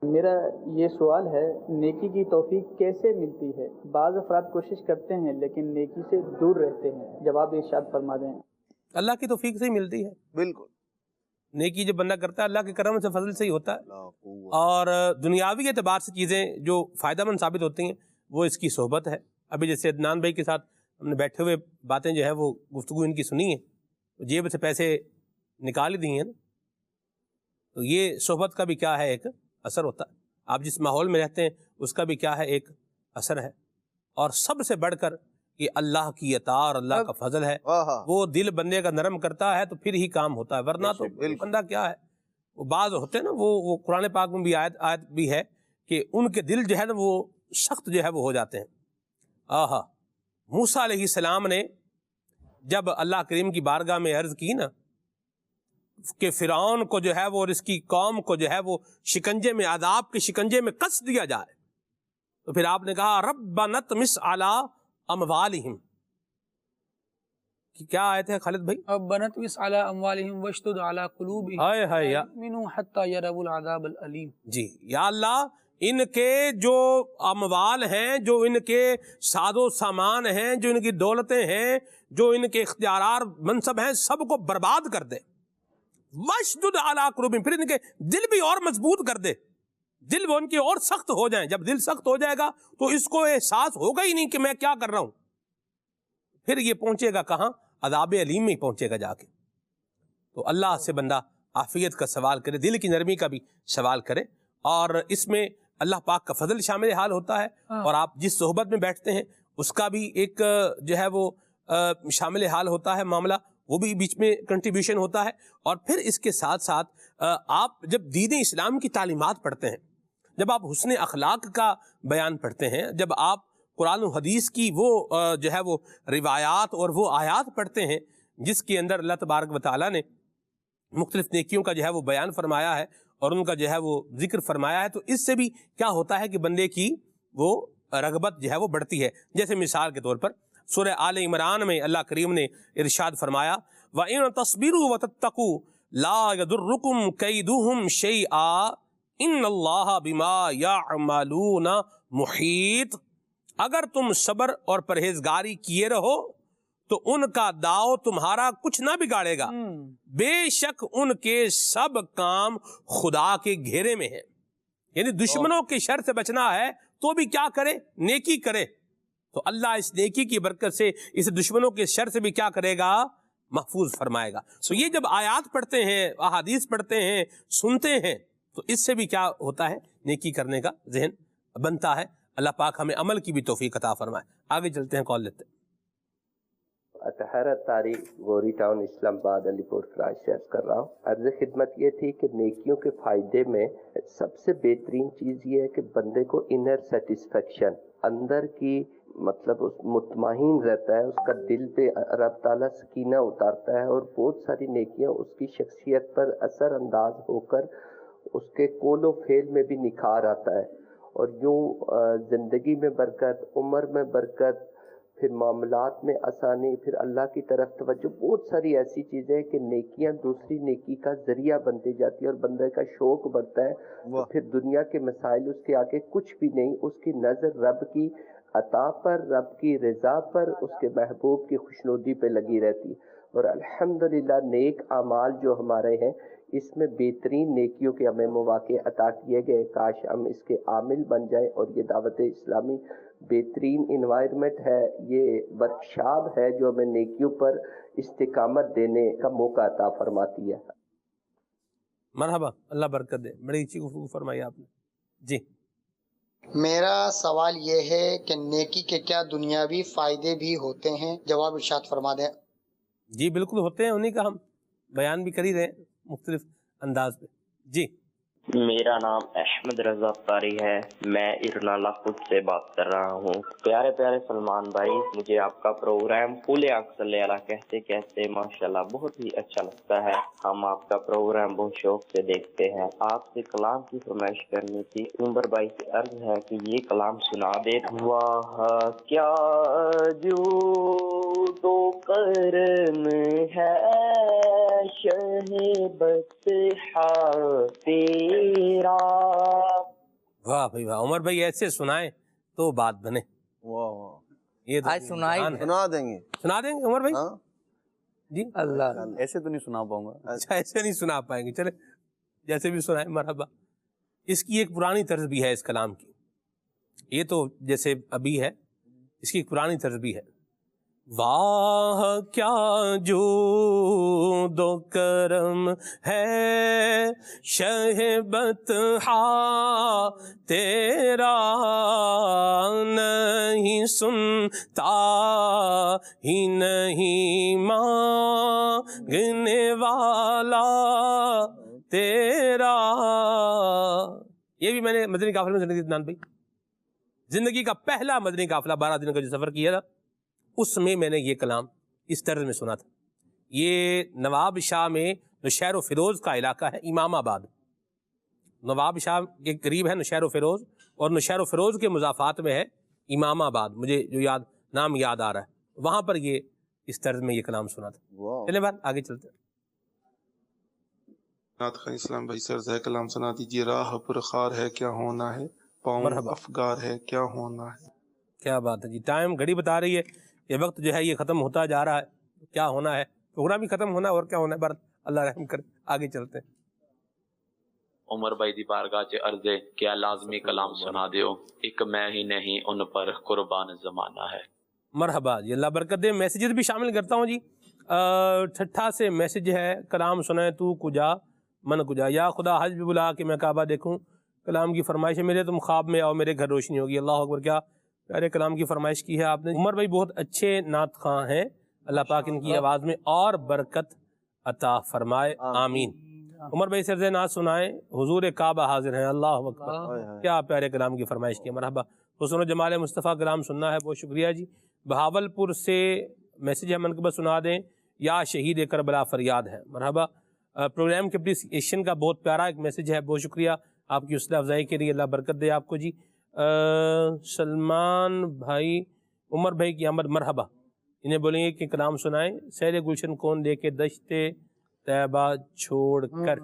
میرا یہ سوال ہے, نیکی کی توفیق کیسے ملتی ہے؟ بعض افراد کوشش کرتے ہیں لیکن نیکی سے دور رہتے ہیں. جواب ارشاد فرما دیں. اللہ کی توفیق سے ہی ملتی ہے. بالکل, نیکی جو بندہ کرتا ہے اللہ کے کرم سے فضل سے ہی ہوتا ہے. اور دنیاوی اعتبار سے چیزیں جو فائدہ مند ثابت ہوتی ہیں وہ اس کی صحبت ہے. ابھی جیسے عدنان بھائی کے ساتھ ہم نے بیٹھے ہوئے باتیں جو ہے وہ گفتگو ان کی سنی ہے, جیب سے پیسے نکال دی ہیں نا, تو یہ صحبت کا بھی کیا ہے ایک اثر ہوتا ہے. آپ جس ماحول میں رہتے ہیں اس کا بھی کیا ہے ایک اثر ہے. اور سب سے بڑھ کر یہ اللہ کی عطا اور اللہ کا فضل ہے. وہ دل بندے کا نرم کرتا ہے تو پھر ہی کام ہوتا ہے, ورنہ تو بندہ کیا ہے. وہ بعض ہوتے ہیں نا, وہ قرآن پاک میں بھی آیت بھی ہے کہ ان کے دل جو ہے نا وہ سخت جو ہے وہ ہو جاتے ہیں. موسیٰ علیہ السلام نے جب اللہ کریم کی بارگاہ میں عرض کی نا کہ فرعون کو جو ہے وہ اور اس کی قوم کو جو ہے وہ شکنجے میں, عذاب کے شکنجے میں کس دیا جائے, تو پھر آپ نے کہا ربنا اطمس علی اموالہم. کیا آیت ہے خالد بھائی؟ ربنا اطمس علی اموالہم واشدد علی قلوبہم لا یؤمنون حتی یروا العذاب الالیم. جی یا اللہ, ان کے جو اموال ہیں, جو ان کے ساز و سامان ہیں, جو ان کی دولتیں ہیں, جو ان کے اختیارات منصب ہیں, سب کو برباد کر دے. واشدد علی قلوبہم, پھر ان کے دل بھی اور مضبوط کر دے, دل وہ ان کے اور سخت ہو جائیں. جب دل سخت ہو جائے گا تو اس کو احساس ہوگا ہی نہیں کہ میں کیا کر رہا ہوں. پھر یہ پہنچے گا کہاں؟ عذاب علیم میں پہنچے گا جا کے. تو اللہ سے بندہ عافیت کا سوال کرے, دل کی نرمی کا بھی سوال کرے, اور اس میں اللہ پاک کا فضل شامل حال ہوتا ہے, اور آپ جس صحبت میں بیٹھتے ہیں اس کا بھی ایک جو ہے وہ شامل حال ہوتا ہے معاملہ, وہ بھی بیچ میں کنٹریبیوشن ہوتا ہے. اور پھر اس کے ساتھ ساتھ آپ جب دین اسلام کی تعلیمات پڑھتے ہیں, جب آپ حسن اخلاق کا بیان پڑھتے ہیں، جب آپ قرآن و حدیث کی وہ جو ہے وہ روایات اور وہ آیات پڑھتے ہیں جس کے اندر اللہ تبارک و تعالیٰ نے مختلف نیکیوں کا جو ہے وہ بیان فرمایا ہے اور ان کا جو ہے وہ ذکر فرمایا ہے، تو اس سے بھی کیا ہوتا ہے کہ بندے کی وہ رغبت جو ہے وہ بڑھتی ہے. جیسے مثال کے طور پر سورہ آل عمران میں اللہ کریم نے ارشاد فرمایا وَإِن تَصْبِرُوا وَتَتَّقُوا لَا يَضُرُّكُمْ كَيْدُهُمْ شَيْئًا إِنَّ اللَّهَ بِمَا يَعْمَلُونَ مُحِيطٌ. اگر تم صبر اور پرہیزگاری کیے رہو تو ان کا داؤ تمہارا کچھ نہ بگاڑے گا، بے شک ان کے سب کام خدا کے گھیرے میں ہیں. یعنی دشمنوں کے شر سے بچنا ہے تو بھی کیا کرے؟ نیکی کرے. تو اللہ اس نیکی کی برکت سے اس دشمنوں کے شر سے بھی کیا کرے گا؟ محفوظ فرمائے گا. سو یہ جب آیات پڑھتے ہیں، احادیث پڑھتے ہیں، سنتے ہیں، تو اس سے بھی کیا ہوتا ہے؟ نیکی کرنے کا ذہن بنتا ہے. اللہ پاک ہمیں عمل کی بھی توفیق عطا فرمائے. آگے چلتے ہیں، کال لیتے ہیں. اطہارت تاریخ گوری ٹاؤن اسلام آباد علی پور کراچ سے عرض کر رہا ہوں. عرض خدمت یہ تھی کہ نیکیوں کے فائدے میں سب سے بہترین چیز یہ ہے کہ بندے کو انر سیٹسفیکشن، اندر کی مطلب مطمئن رہتا ہے، اس کا دل پہ رب تعالیٰ سکینہ اتارتا ہے اور بہت ساری نیکیاں اس کی شخصیت پر اثر انداز ہو کر اس کے قول و فعل میں بھی نکھار آتا ہے، اور یوں زندگی میں برکت، عمر میں برکت، پھر معاملات میں آسانی، پھر اللہ کی طرف توجہ، بہت ساری ایسی چیزیں کہ نیکیاں دوسری نیکی کا ذریعہ بنتی جاتی ہے اور بندے کا شوق بڑھتا ہے. پھر دنیا کے مسائل اس کے آگے کچھ بھی نہیں، اس کی نظر رب کی عطا پر، رب کی رضا پر، اس کے محبوب کی خوشنودی پہ لگی رہتی. اور الحمدللہ نیک اعمال جو ہمارے ہیں اس میں بہترین نیکیوں کے ہمیں مواقع عطا کیے گئے. کاش ہم اس کے عامل بن جائیں. اور یہ دعوت اسلامی بہترین انوائرمنٹ ہے، یہ ورکشاپ ہے جو ہمیں نیکیوں پر استقامت دینے کا موقع عطا فرماتی ہے. مرحبا، اللہ برکت دے. بڑی اچھی گفتگو فرمائی آپ نے. جی میرا سوال یہ ہے کہ نیکی کے کیا دنیاوی فائدے بھی ہوتے ہیں؟ جواب ارشاد فرما دیں. جی بالکل ہوتے ہیں، انہیں کا ہم بیان بھی کر ہی رہے ہیں مختلف انداز پہ. جی میرا نام احمد رضا طاری ہے، میں ارنالا خود سے بات کر رہا ہوں. پیارے پیارے سلمان بھائی، مجھے آپ کا پروگرام پھولے آنکھ صلی اللہ کہتے کہتے ماشاءاللہ بہت ہی اچھا لگتا ہے. ہم آپ کا پروگرام بہت شوق سے دیکھتے ہیں. آپ سے کلام کی فرمائش کرنی تھی. عمر بھائی سے عرض ہے کہ یہ کلام سنا دے. واہ کیا جو تو کرم ہے شہ بطحا تیرا. واہ بھائی واہ، عمر بھائی ایسے سنائیں تو بات بنے. واہ یہ تو سنا دیں گے عمر بھائی. جی اللہ ایسے تو نہیں سنا پاؤں گا. اچھا ایسے نہیں سنا پائیں گے، چلے جیسے بھی سنائیں. مرحبا. اس کی ایک پرانی طرز بھی ہے اس کلام کی. یہ تو جیسے ابھی ہے، اس کی ایک پرانی طرز بھی ہے. واہ کیا جو دو کرم ہے شہ بطحا تیرا، نہیں سنتا ہی نہیں مانگنے والا تیرا. یہ بھی میں نے مدنی قافلے میں زندگی عدنان بھائی، زندگی کا پہلا مدنی قافلہ 12 دنوں کا جو سفر کیا تھا اس میں میں نے یہ کلام اس طرز میں سنا تھا. یہ نواب شاہ میں نوشہر و فیروز کا علاقہ ہے، امام آباد. نواب شاہ کے قریب ہے نوشہر و فیروز، اور نوشہر و فیروز کے مضافات میں ہے امام آباد. مجھے جو نام یاد آ رہا ہے، وہاں پر یہ اس طرز میں یہ کلام سنا تھا. چلے بات آگے چلتے ہیں. نعت خان اسلام بھائی سر زہ کلام سنا دیجیے. راہ پر خار ہے کیا ہونا ہے، پاؤں افگار ہے کیا ہونا ہے. کیا بات ہے جی. ٹائم گھڑی بتا رہی ہے، یہ وقت جو ہے یہ ختم ہوتا جا رہا ہے. کیا ہونا ہے؟ پروگرام بھی ختم ہونا ہے، اور کیا ہونا ہے؟ بارت اللہ رحم کرے. آگے چلتے ہیں. عمر بھائی دی بارگاہ چ عرض ہے کیا لازمی کلام سنا دیو، ایک میں ہی نہیں ان پر قربان زمانہ ہے. مرحبا جی، اللہ برکت دے. میسیجز بھی شامل کرتا ہوں جی. ٹھٹھا سے میسیج ہے، کلام سنائے تو کجا من کجا، یا خدا حج بھی بلا کہ میں کعبہ دیکھوں. کلام کی فرمائش ہے میرے، تم خواب میں آؤ میرے گھر روشنی ہوگی. اللہ اکبر، کیا پیارے کلام کی فرمائش کی ہے آپ نے. عمر بھائی بہت اچھے نعت خواں ہیں، اللہ پاک ان کی آواز میں اور برکت عطا فرمائے. آمین. عمر بھائی سرز ناز سنائیں، حضور کعبہ حاضر ہیں، اللہ اکبر، کیا پیارے کلام کی فرمائش کی، مرحبا۔ حسن و جمال مصطفیٰ کلام سننا ہے، بہت شکریہ جی۔ بہاول پور سے میسیج ہے، منقبہ سنا دیں، یا شہید کربلا فریاد ہے، مرحبا۔ پروگرام کی اپریسیشن کا بہت پیارا ایک میسیج ہے، بہت شکریہ آپ کی حوصلہ افزائی کے لیے، اللہ برکت دے آپ کو جی۔ سلمان بھائی، عمر بھائی کی آمد، مرحبا، انہیں بولیں گے کہ کلام سنائیں، سیر گلشن کون دے کے دشت طیبہ چھوڑ کر۔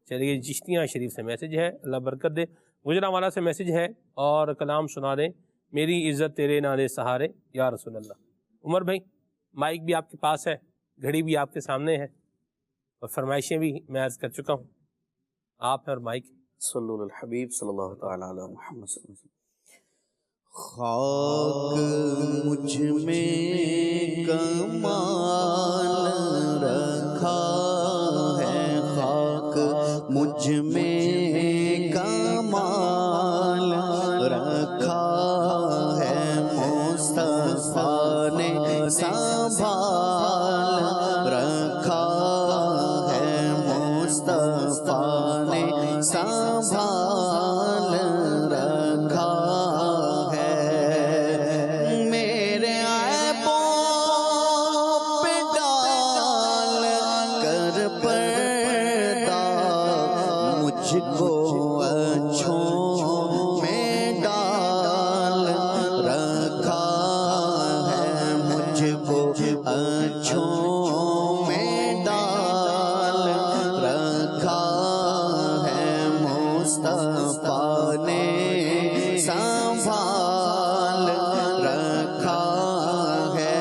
چلیے، چشتیاں شریف سے میسیج ہے، اللہ برکت دے۔ گجرانوالہ سے میسیج ہے، اور کلام سنا دیں، میری عزت تیرے نالے سہارے یا رسول اللہ۔ عمر بھائی، مائک بھی آپ کے پاس ہے، گھڑی بھی آپ کے سامنے ہے، اور فرمائشیں بھی میں عرض کر چکا ہوں، آپ ہیں اور مائک۔ صلی اللہ الحبیب صلی اللہ تعالی علی محمد صلی اللہ علیہ وسلم۔ خاک مجھ میں کمال رکھا ہے، خاک مجھ میں کمال رکھا ہے، مصطفیٰ نے سنبھال رکھا ہے، مصطفیٰ نے سنبھال رکھا ہے، میرے عیبوں پہ ڈال کر پردہ مجھ کو اچھوں میں ڈال رکھا ہے، مجھ کو اچھوں میں ڈال رکھا ہے، مصطفیٰ نے سنبھال رکھا ہے،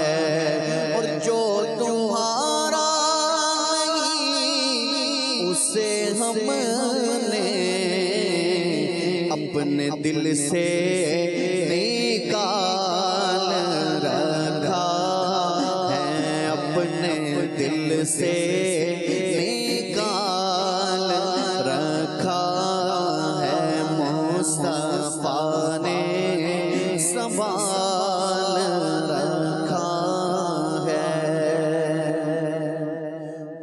اور جو تمہارا نہیں اسے ہم نے اپنے دل سے نکال رکھا ہے، اپنے دل سے نکال رکھا ہے، مصطفیٰ نے سنبھال رکھا ہے،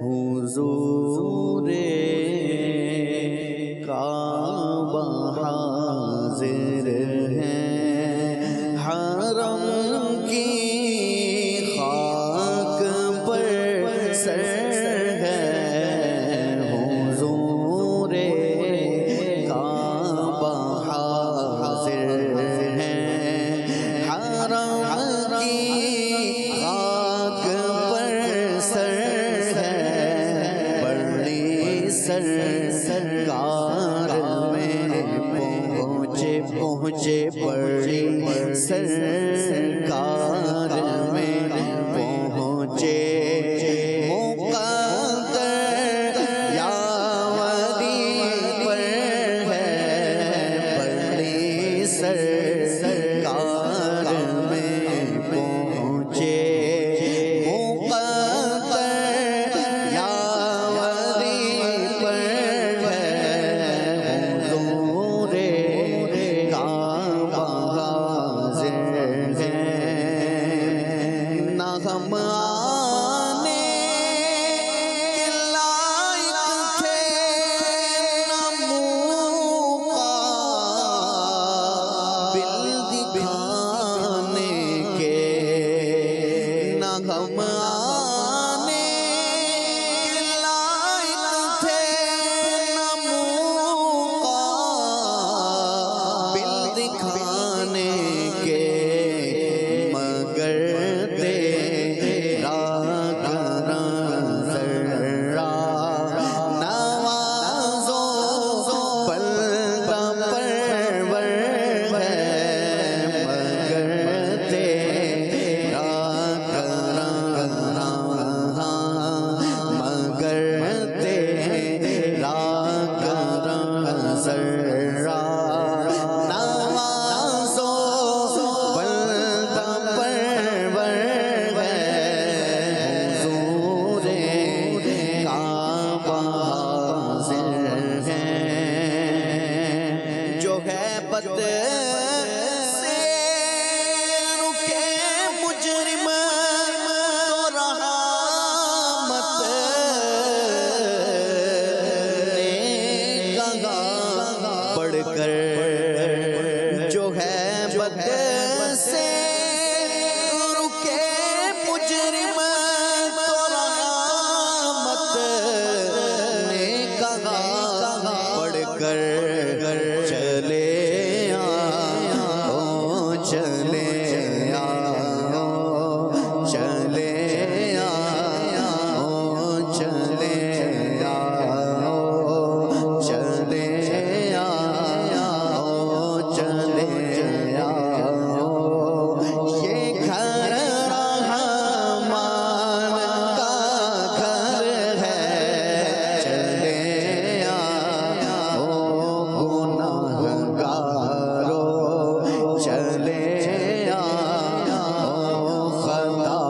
حضور کعبہ حاضر ہیں، حرم کی خاک پر سر ہے، حضور کعبہ حاضر ہیں، حرم کی خاک پر سر ہے، بڑی سرکار میں پہنچے بڑی سرکار میں پہنچے، مقدر یاوری پر ہے، بڑی سرکار میں پہنچے، مقدر یاوری پر ہے، حضور کعبہ حاضر ہیں، نہ ہم آنے کے لائق تھے، نہ منہ قابل دکھانے کے، نہ ہم آنے کے لائق تھے، نہ منہ قابل دکھانے کے، مگر تیرا کرم ذرا نوازو پلتا پرور ہے، مگر تیرا کرم مگر تیرا کرم ذرا نوازو پلتا پرور ہے، حضور کعبہ حاضر ہیں، جو ہے بد سے رکے مجرم تو رحمت کر جو ہے بد سے رکے مجرم تو رحمت نے کہا پڑھ کر چلے آؤ چلے آؤ چلے آؤ چلے آؤ چلے آؤ چلے آؤ یہ گھر رحمان کا گھر ہے چلے آؤ گناہگارو چلے آؤ خطا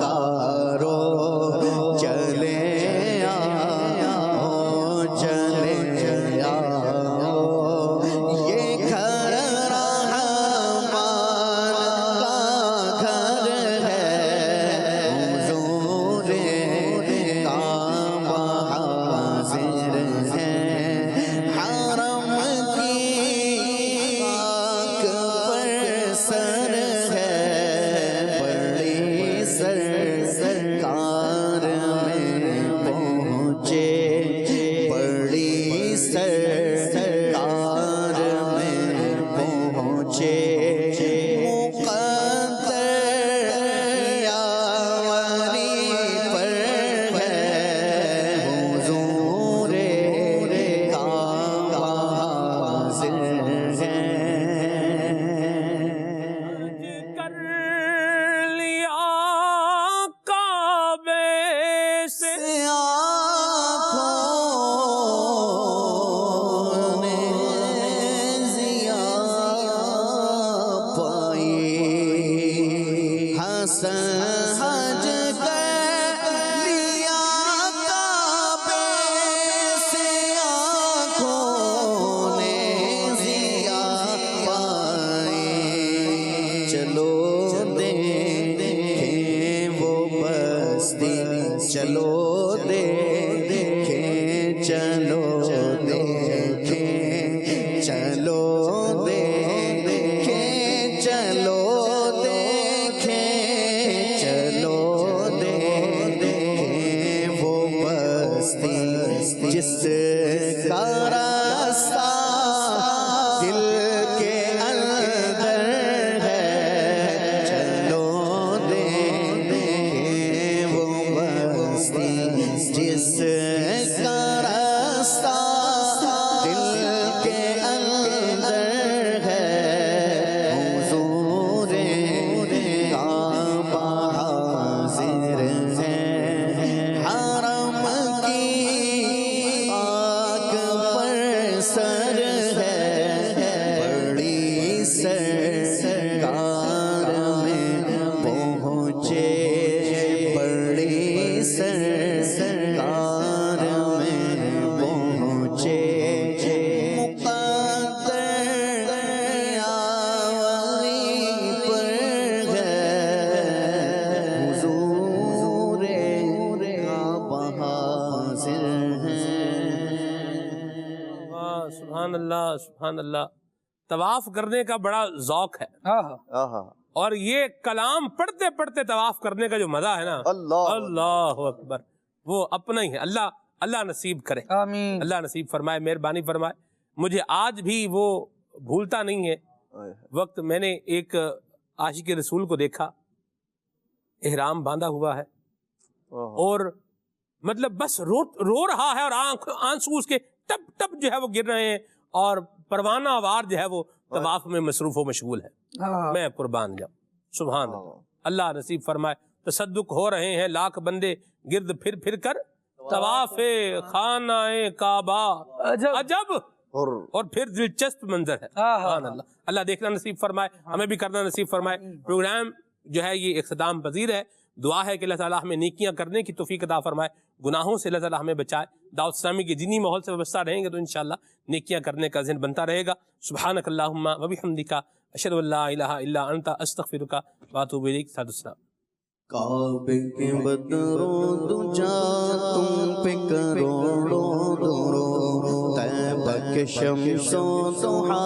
کارو چلے آؤ چلے آؤ یہ گھر رحمان کا گھر ہے حضور کعبہ حاضر ہے حرم کی خاک پر سر ہے بڑی سرکار میں پہنچے بڑی سرکار میں پہنچے مقدر یاوری پر ہے حضور کعبہ حاضر ہے کر لیا کعبے سے آنکھوں نے ضیا پائی حسن حج کر لیا کعبے سے آنکھوں نے ضیا پائی چلو دیکھیں وہ بستی چلو دیکھیں چلو دیکھیں چلو دیکھیں چلو دیکھیں چلو دیکھیں وہ بستی جس کا راستہ دل کے اندر ہے چلو دیکھیں وہ بستی جس کا راستہ دل کے اندر ہے حضور کعبہ حاضر ہے حرم کی خاک پر سر ہے بڑی سرکار میں پہنچے بڑی سرکار میں پہنچے مقدر یاوری پر ہے حضور کعبہ حاضر ہے واہ، سبحان اللہ سبحان اللہ. طواف کرنے کا بڑا ذوق ہے اور یہ کلام پڑھتے پڑھتے طواف کرنے کا جو مزہ ہے نا اللہ اکبر وہ اپنا ہی ہے. اللہ نصیب کرے آمین. اللہ نصیب فرمائے مہربانی فرمائے. مجھے آج بھی وہ بھولتا نہیں ہے وقت میں نے ایک عاشق رسول کو دیکھا احرام باندھا ہوا ہے اور مطلب بس رو رہا ہے اور آنسو اس کے ٹپ ٹپ جو ہے وہ گر رہے ہیں اور پروانہ وار جو ہے وہ طواف میں مصروف و مشغول ہے. میں قربان جاؤں سبحان اللہ. اللہ نصیب فرمائے. تصدق ہو رہے ہیں لاکھ بندے گرد پھر پھر کر طواف خانہ کعبہ عجب اور پھر دلچسپ منظر ہے. سبحان اللہ. اللہ دیکھنا نصیب فرمائے ہمیں بھی کرنا نصیب فرمائے. پروگرام جو ہے یہ اختتام پذیر ہے. دعا ہے کہ اللہ تعالیٰ ہمیں نیکیاں کرنے کی توفیق عطا فرمائے. گناہوں سے اللہ تعالیٰ ہمیں بچائے. دعوت اسلامی کے دینی ماحول سے وابستہ رہیں گے تو انشاءاللہ نیکیاں کرنے کا ذہن بنتا رہے گا. سبحانک اللہم و بحمدک اشہد ان لا الہ الا انت استغفرک و اتوب الیک. ساتھ السلام. کعبے کے بدرو دجا تم پہ کروڑوں درود طیبہ کے شمس و ضحا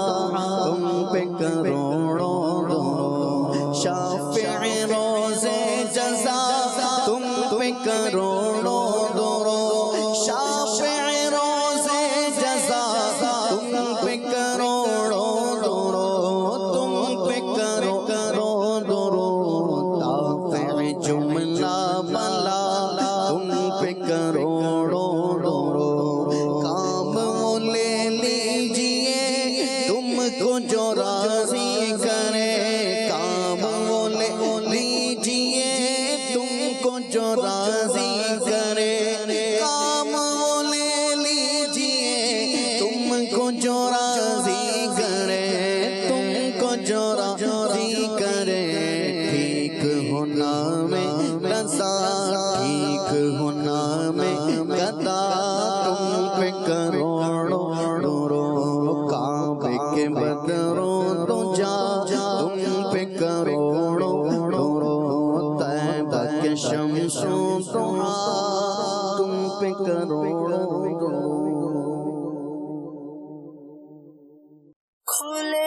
تم پہ کروڑوں درود، شافع روز جزا تم پہ کروڑوں درود، شافع روز جزا تم پہ کروڑوں درود، تم پہ کروڑوں درود، دافع جملہ بلا تم پہ کروڑوں درود، کام وہ لے لیجئے تم کو جو راضی کرے، کام وہ لے لیجئے تم کو جو راضی کرے، کام وہ لے لیجئے تم کو جو راضی کرے، تم کو جو راضی کرے، ٹھیک ہونا میں رضا، ٹھیک ہونا میں قضا، تم پہ کروڑوں درود، کعبے کے بدروں دجا تم پہ کروڑوں درود، طیبہ کے شمس و ضحا تم پہ کروڑوں درود۔ کھولے